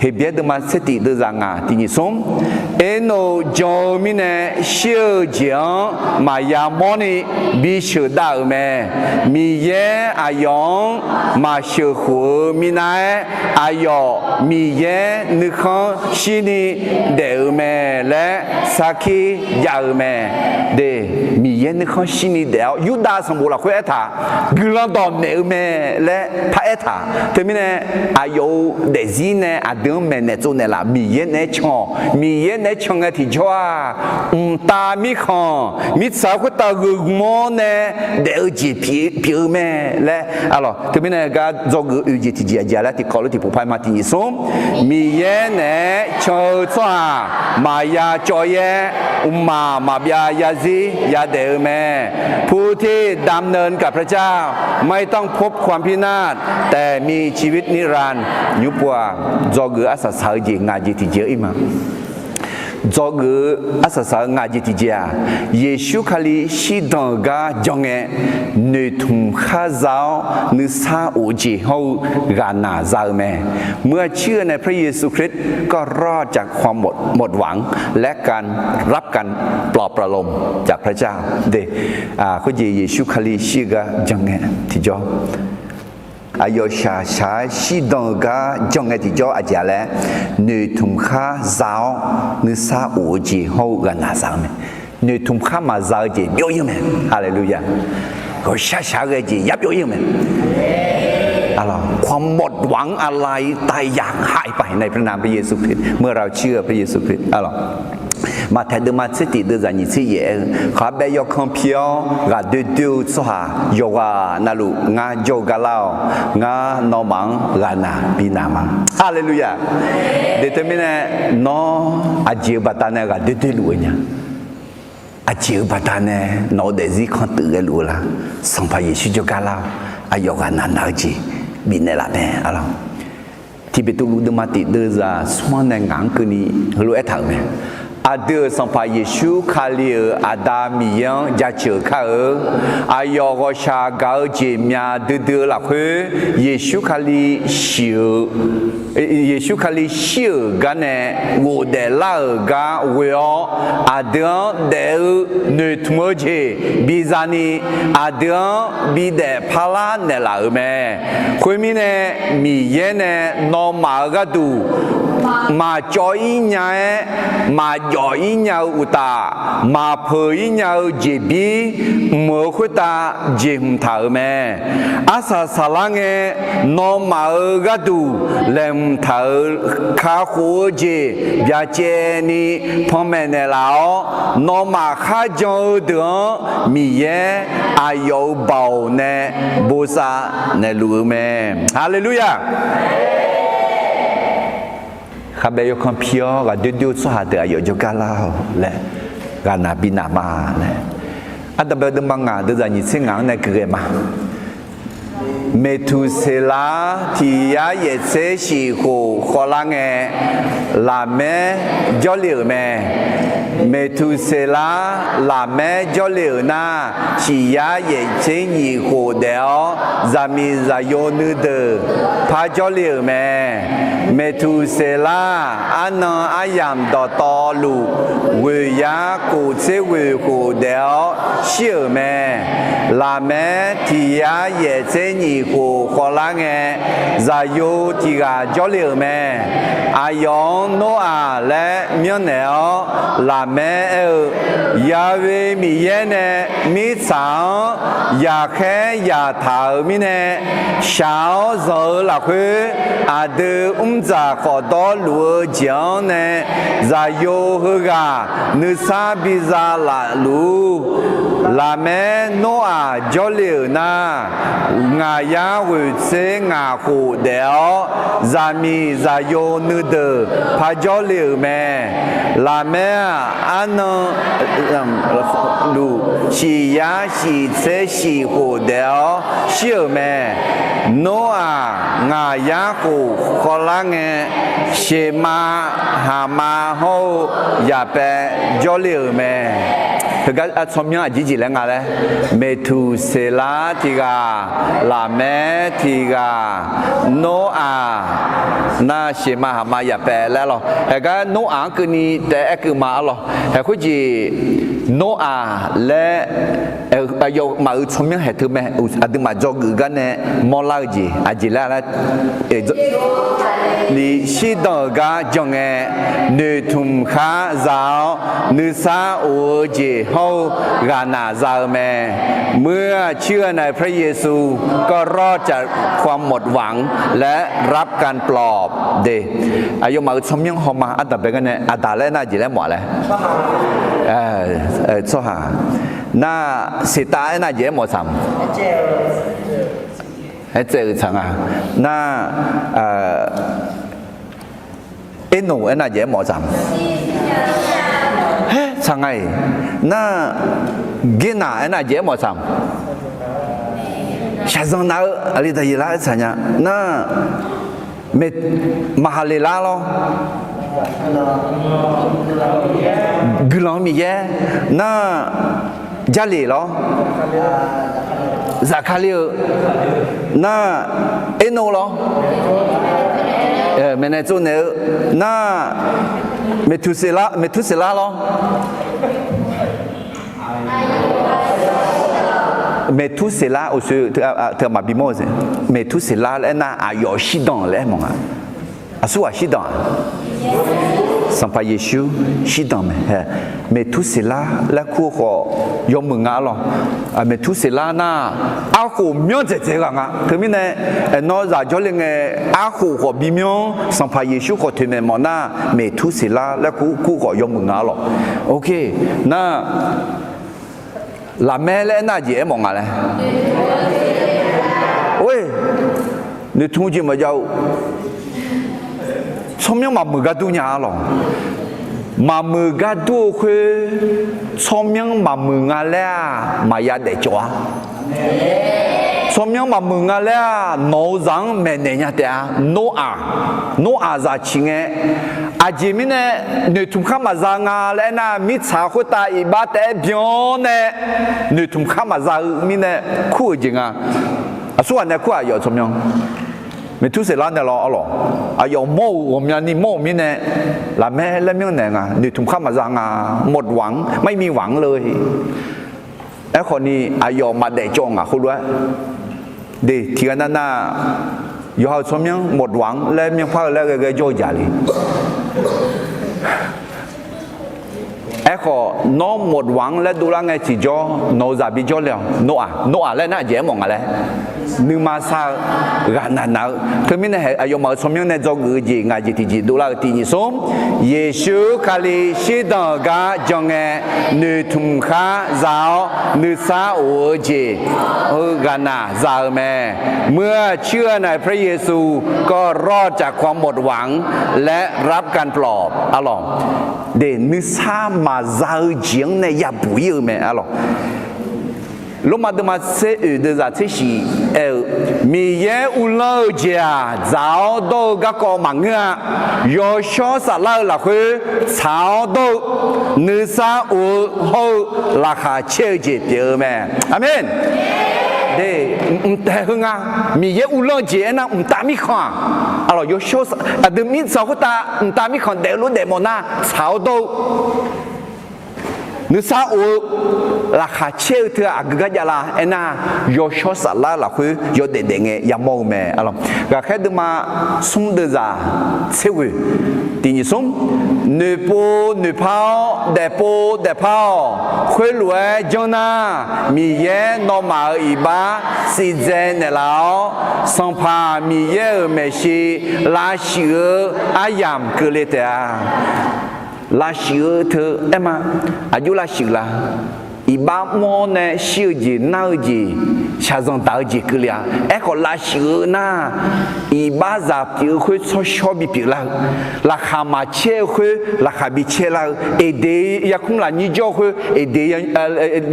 hệ biết được mà sẽ tỷ được rằng thì như sống eno cho mình siêu giang mà ya moni bị siêu đau mẹ mi ye ayong mà siêu khổ mi này ayo mi ye nữ con xin đi đều mẹ lẽ saki giàu mẹ để mi ye nữ con xin đi đều yuda sang bộ là khỏe thà gương đòn đều mẹ lẽ phải thà thế mình ayo để gì nè đương mẹ nè chỗ này là mi ye nè chong cái thì cho ta mi không mi sao cái ta gương mò nè đều chỉ phiêu mẹ lẽ alo thì mình cái do gương gì thì gì là thì có lúc thì phụ phải mà thì sống mi ye nè cho mà ya cho ye mà bia ya gì ya đều mẹผู้ที่ดำเนินกับพระเจ้าไม่ต้องพบความพินาศแต่มีชีวิตนิรันดร์ยุบว่าจอกืออาศัยสายจีงาจีที่เจออีมาจอกืออาศัยสายงาจีที่เจอเยซูคริสต์ชีดงกาจงเงเนทุมข้าเจ้าเนื้อซาอุจิเฮากานาซาแม่เมื่อเชื่อในพระเยซูคริสต์ก็รอดจากความหมดหวังและการรับการปลอบประโลมจากพระเจ้าเดก็เยซูคริสต์ชีกาจงเงที่จอayo sha si dong ga jong ga ti jo a jia le nu tum kha zao nu sa u ji ho ga na sa me nu tum kha ma zao ji biểu yin me hallelujah go sha ga ji ya biểu yin me ความหมดหวังอะไรตายอย่างหายไปในพระนามพระเยซูคริสต์เมื่อเราเชื่อพระเยซูคริสต์mà thay được mà sẽ tỷ được rằng như thế vậy, họ bây giờ không phiêu gà đưa số hà yoga nalu ngà yoga lao ngà nó mang gà na binama, hallelujah. Để thế mình nó ajiu bata này gà đưa luôn nha, chịu bà ta nè nó để gì con tự cái lúa là xong phải Giêsu cho cả lao ayo cái năn nở gì bị này là nè alo thì bị tụi lúa mà tịt đưa ra xóa nè ngang cái này lúa thằng nè đưa xong phải Giêsu khai Adam miếng giá chữ khai ayo cái sa gạo gì nhà đưa là khơi Giêsu khai siêu Giêsu khai siêu cái này ngủ để la cái vợ Adam để nơi thua gì bây giờ ni Adam bị để phala nè là mẹ khơi mi nè miếng nè nó mà cái đủ mà cho ý nhau mà giỏi ý nhau ta mà phơi ý nhau chỉ bi mở khuyết ta chỉ không thở mẹ asa salange nó mà cái đủ làm thở khá khổ gì bây giờ ni phong mẹ này lão nó mà khá cho được mi ye ayo bảo nè bố sa nè lúa mẹ hallelujahข้าเบยคนเพียวก็ดูสหัสเดียอยู่จุกาลาวแหละการนาบินามาแหละอันดับเดิมบางงานเดินยิสิงงานในเกลือมาเมทุเซลาที่ยาเยเซชิโคขอลังเอลาเมจอลิเมเมทุเซลาลาเมจอลินาที่ยาเยเซญิโคเดียวจามิซาโยนุเดพาจอลิเมเมทุเซลาอันนั้นอายามดอตอลูเวียกูเซเวกูเดียวเชื่อเมลาเมที่ยาเยเซญิโคขอลังเอซาโยที่กาจอลิเมอายองโนอาและเมียนเนอลาเมยาเวมีเยเนมีสังยาแค่ยาถามีเนชาวโซลาคืออาเดจาขอดอลัวเจียงเนซาโยฮกานุซาบิซาลาลูลาเมโนอาจอลินางายาวิเซงาคูเดียวจามีซาโยนุเดพาจอลิเมลาเมอันลูชียาชีเซชีคูเดียวเชื่อเมโนอางายาคูขอลังเอเชมาหามาโฮยาเปจอลิเมคือการสมัยจีจีแรงอะไรเมทุเซลาที่กาลาเมที่กาโนอาน่าเชื่อมาหามาอย่าแปลแล้วหรอแต่ก็โนอาคือนี่แต่คือมาหรอแต่คุจีโนอาและโยมาสมัยเหตุแม่อาดึงมาจอกกันเนี่ยมอลาจีอาจีแล้วนี่ชีดอกาจงเอเนื้อทุ่มข้าเจ้าเนื้อซาโอจีเฮากานาซาเมเมื่อเชื่อในพระเยซูก็รอดจากความหมดหวังและรับการปลอบเดอายุมาสมยังหอมาอันดับเป็นกันเนี่ยอันดับแรกน่าจีแล้วหมดเลยโซฮาน่าสิตาน่าจีหมดซ้ำให้เจอฉันอ่ะน่าเอ็นหนูน่าจีหมดซ้ำchẳng ngày na ghi na na dễ mà sao sao rằng nào ali đây là sao nhá na mệt mahalila lo gulong mi ye na jali lo zakaliu na eno lo mẹ này chỗ này na Methuselah lo Methuselah aussi thưa mà bị mô gì Methuselah là na ayo shidon là mong à asua shidon sans pas Yeshua shidon Methuselah là khu họ yom mừng ngã lo Methuselah na a khu miêu chế chế ngã thế mình này nó giả cho lên a khu họ bị miêu sans pas Yeshua họ thế mà na Methuselah là khu họ yom mừng ngã lo ok na là mẹ là na gì em mong ngã này ôi nếu thung gì mà giàu xong nhưng mà mười cái tu nhà lo mà mưa gà đua khuê xóm miếng mà mưa ngà lẽ mà ya để cho xóm miếng mà mưa ngà lẽ nấu răng mẹ nè nhà tè nấu à ra chính ấy à chỉ mình nè người thùng khăm mà ra ngà lẽ na mi chả khôi ta i ba tè bion nè người thùng khăm mà ra mình nè khu gì à à số anh nè khu à有xóm miếng mình thu sẽ làm được lo à有毛我们你毛mình nè là mẹ lên miếng nè à người thùng khăm mà ra ngà mộtหวังไม่มีหวังเลยไอ้คนนี้อายุมาเด็กจงอ่ะคุณรู้เด็กที่นั่นน่ะอยู่เขาชมยังหมดหวังแล้วยังพักแล้วก็โจยาลีไอ้คนน้องหมดหวังแล้วดูแลไงจีจ่อโนซาบิจ่อแล้วโนอ่ะแล้วน่าเจ๋มองอะไรนึกมาซากันนั่นคือมิเนี่ยอายุมาชมยังในจงจีงานจีจีดูแลที่นี่สมเยซูคาลิชิดกาจงเงนึกทุ่มข้าเจ้านึกซาโอจีกันน่ะเจ้าแม่เมื่อเชื่อในพระเยซูก็รอดจากความหมดหวังและรับการปลอบอะลองเดนึกซามาเจ้าเจียงในยาบุยแม่อะลองลงมาดูมาเสียเดือดที่สีมีเยอุลเจียเจ้าโตก็กมังเงาโยชอสลาละคือเจ้าโตนึกซาอุโฮราคาเชื่อจีเดียวแม่อาเมนเด้แต่หึงอ่ะมีเยอุลเจียนะตามิขวานอะไรโยชอสแต่เดิมมีสาวตาตามิขวานเดลุเดโมนาเจ้าโตนึกซาอุราคาเชื่อเธออักกะยาลาเอ็น่าโยชอสลาละคือโยเดเดงยามองแม่อะไรก็แค่ดูมาสมเดือดเชื่อทีนี้สมเนื้อปูเนื้อเผาเดปูเดเผาคุยรวยจงน่ามีเย่นอมาอีบ้าสิเจนแล้วสังพามีเย่เมชีลาชิเออายามเกลือเตะลาชิเอเธอเอ็มอายุลาชิลาอีบ้ามอเนชิวจีน่าจีชาจงตาจีกเลียเอ็กลาชิเอน่าอีบ้าจับจีคุยชอบบีปีลาราคามาเช่คุยราคาบีเช่ลาเอเดียคุมลานิจอคุยเอเดี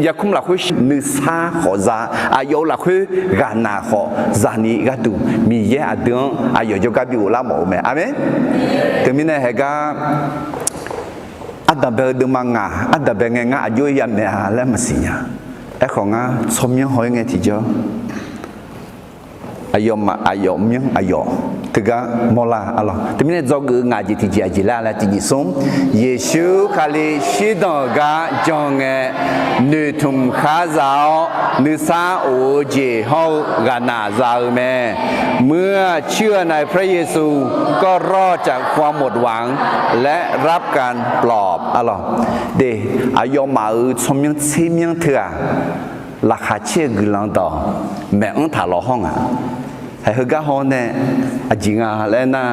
ยคุมลาคุยนึซาขอซาอายุลาคุยกานาขอซานีกาดูมีเยอะดึงอายุจะกับบิวลาหมอแม่อาเมนถึงมีเนเหกาอัดดับเบลดูมังงาอัดดับเบลงาอายุยามเนี่ยแล้วมาสิเนี่ยไอ้ของงาสมยังหอยไงที่เจ้าอายุมาอายุยังอายุถึงก็มลาอะไรแต่ไม่ได้จอกงาจิที่เจ้าจิลาแล้วที่สมเยซูคาลิชิดกาจงเงนึกทุ่มข้าเจ้านึกซาโอเจฮาวกานาซาแม่เมื่อเชื่อในพระเยซูก็รอดจากความหมดหวังและรับการปลอบอะไรเดอายุมาสมยังชิมยังเถื่อราคาเชื่อกุลังต่อแม่อันถาลห้องอ่ะให้เขาก็ห้องเนี่ยจริงอ่ะแล้วนะ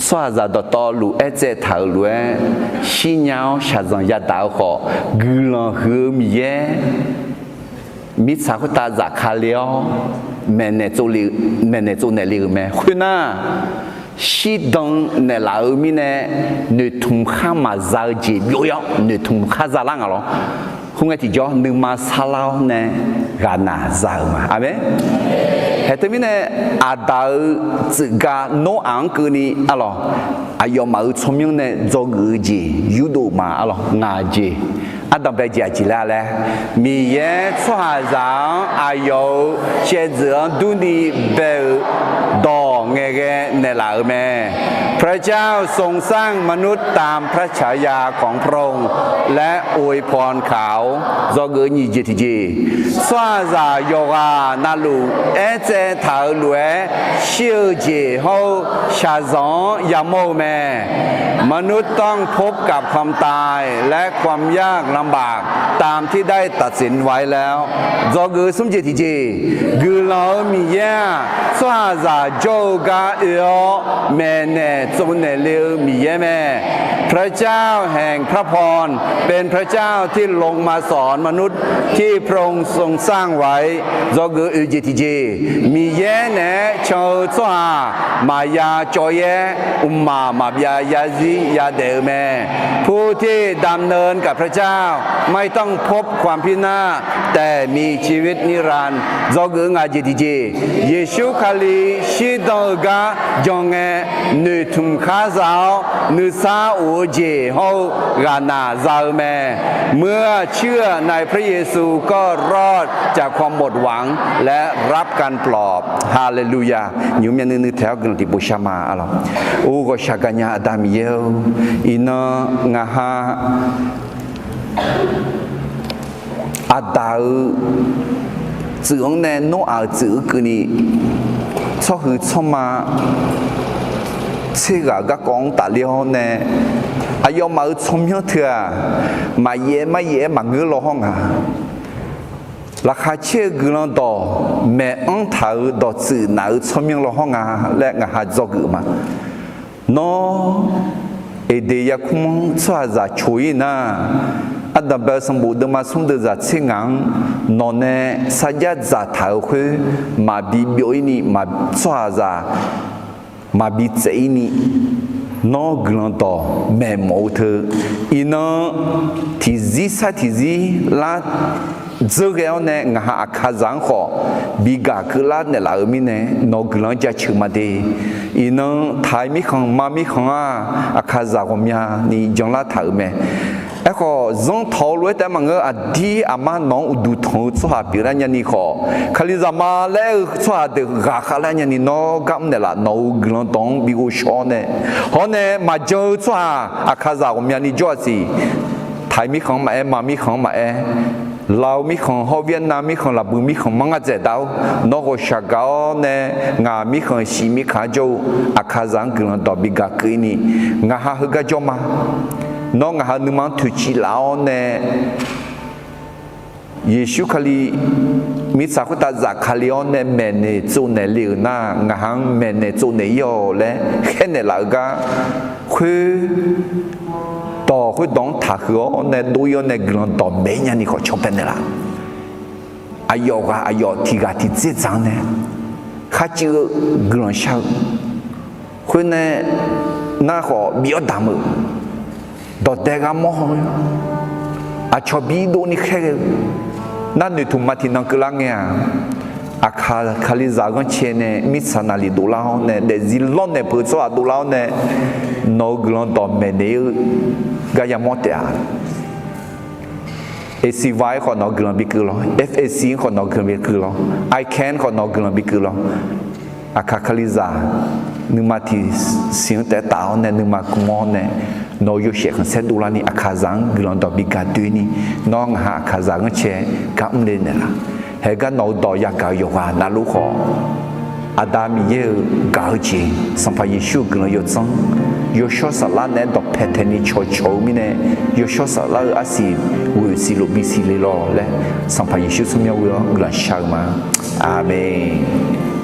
สวัสดิ์ต่อลูเอเจถาลูเอชิญาชาจังยาดาวขอกุลังหือมีเยมิสาคุตาจากคาเลียวแม่เนจูลีแม่เนจูเนลีแม่คุณน่ะชีดงเนลามีเนนึทุ่มข้ามาซาจีบิโยนึทุ่มข้าซาลังอ่ะหรอคุณไงที่จ่อนึมาซาลาวเนกานาซามาอาเมเหตุมีเนอาดาจึกาโนอังกุนีอ่ะหรออายุมาชมยังเนจงอืจียูดูมาอ่ะหรองาจีอันดับแรกจีลาเลยมีเยชั่วจางอายุเชื่อเรื่องดุนีเบลดองเงเนลาแม่พระเจ้าทรงสร้างมนุษย์ตามพระฉายาของพระองค์และอวยพรเขาจงเงินยี่จีจีชั่วจาโยกานาลูเอเจถาลวยเชื่อจีเขาชาจงยามโมแม่มนุษย์ต้องพบกับความตายและความยากลำบากตามที่ได้ตัดสินไว้แล้วจงเงินสมจิตจีกือเรามีเยอะสวาจาโจ กาเออแม่เนจงเนเลวมีเยแม่พระเจ้าแห่งพระพรเป็นพระเจ้าที่ลงมาสอนมนุษย์ที่พระองค์ทรงสร้างไว้จอเกอเจติเจมีเยเนชาวสวามายาจอยอุมมาบยายาซียาเดแม่ผู้ที่ดำเนินกับพระเจ้าไม่ต้องพบความพินาศแต่มีชีวิตนิรันดร์จอเกองาเจติเจเยซูคาลีชิดอกาจงเอนึทุมคาซาวนึซาโอเจเฮากานาซาแม่เมื่อเชื่อในพระเยซูก็รอดจากความหมดหวังและรับการปลอบฮาเลลูยาอยู่เมียนึแถวกันที่บูชามาอะไรโอ้ก็ชากญาอดามิเยลอินงาฮาอาดาจืองเนโนอาจือกุนีชอบคือชอบมาเชื่อก็กองตาเลี้ยวเนอายอมาชมเยอะเถอะมาเย่มาเงือร้องอ่ะราคาเชื่อกุลต่อแม่อังถาดอสื่อหนาวชมเยอะร้องอ่ะและงาหาจกุมาโนเอเดียคุ้มสวาจะช่วยนะอันดับแรกสมบูรณ์มาส่งเดือดเชิงงนอนเนสัญญาจะถ่ายคุยมาบิบอยนี่มาสวาจะมาบิเจนี่น้องกลันต่อแม่หมอเธออีน้องที่ซีลาเจอแกเอาเนี่ยงาอาคาจังขอบิกาคือลาเนี่ยลามีเนี่ยน้องกลันจะชื่อมาดีอีน้องไทยมีของมามีของอาคาจังของมีนี่จังลาถ่ายแม่ไอ้ข้อจงทอรวยแต่มันก็อดีอามาน้องอุดูทงสวาปีระยันนี่ข้อคลิจามาแล้วสวาเด็กกาคาระยันนี่น้องกำเนี่ยละน้องกลันตองบิโกชอนเนี่ยฮอนเนี่ยมาเจอสวาอาคาซาของมีนี่จ่อสิไทยมีของมามีของมาเรามีของฮอเวียนนามีของลาบุมีของมังกรเจดาวน้องก็ชักเอาเนี่ยงามีของชีมีขาโจอาคาซังกลันตอบิกาคืนนี่งาฮาฮึกาโจมาน้องหาหนึ่งมันทุจิลาวเนี่ยเยซูคาลีมิสักตาจากคาลิออนเนี่ยแม่เนี่ยจูเนี่ยเลี้ยน่างาหังแม่เนี่ยจูเนี่ยยอเลยแค่เนี่ยละก็คือต่อคือต้องถักหัวเนี่ยดูยอเนี่ยกลันต่อแม่เนี่ยนี่เขาชอบเป็นเนี่ยละอายอที่กาที่เจ็ดจังเนี่ยข้าจือกลันชาคือเนี่ยน่าขอบิวดามดอดเดกามองอาชอบบีโดนี่แค่นั่นนี่ทุ่มมาที่นังกลางเนี่ยอาคาลิซากันเชนเนี่ยมิสนาลีดูลาวเนี่ยเดซิลอนเนี่ยเปิดสวาดูลาวเนี่ยนกลอนตอมเมเนลกายามอเตอาเอซีไวขอนกลอนบิกุลเอฟเอซีขอนกลอนบิกุลไอแคนขอนกลอนบิกุลอาคาลิซานึกมาที่เสียงแต่ตาเนี่ยนึกมาคุมอนเนี่ยน้อยเชื่อกันเสร็จดูแลนี่อาคาซังกลันต่อบิกาตุนี่น้องหาอาคาซังเชื่อกับมันเนี่ยละเฮกันน้องต่อยากาอยู่ว่านาลูกขออาดามีเยอะกาจีสัมภายิชูกลันยศซังยศสลาเนี่ยดอกเพชรนี่โชว์มิเนี่ยยศสลาอาศิวิสิโลบิสิเลโลและสัมภายิชูสมัยวิโรกลันชามาอาเมน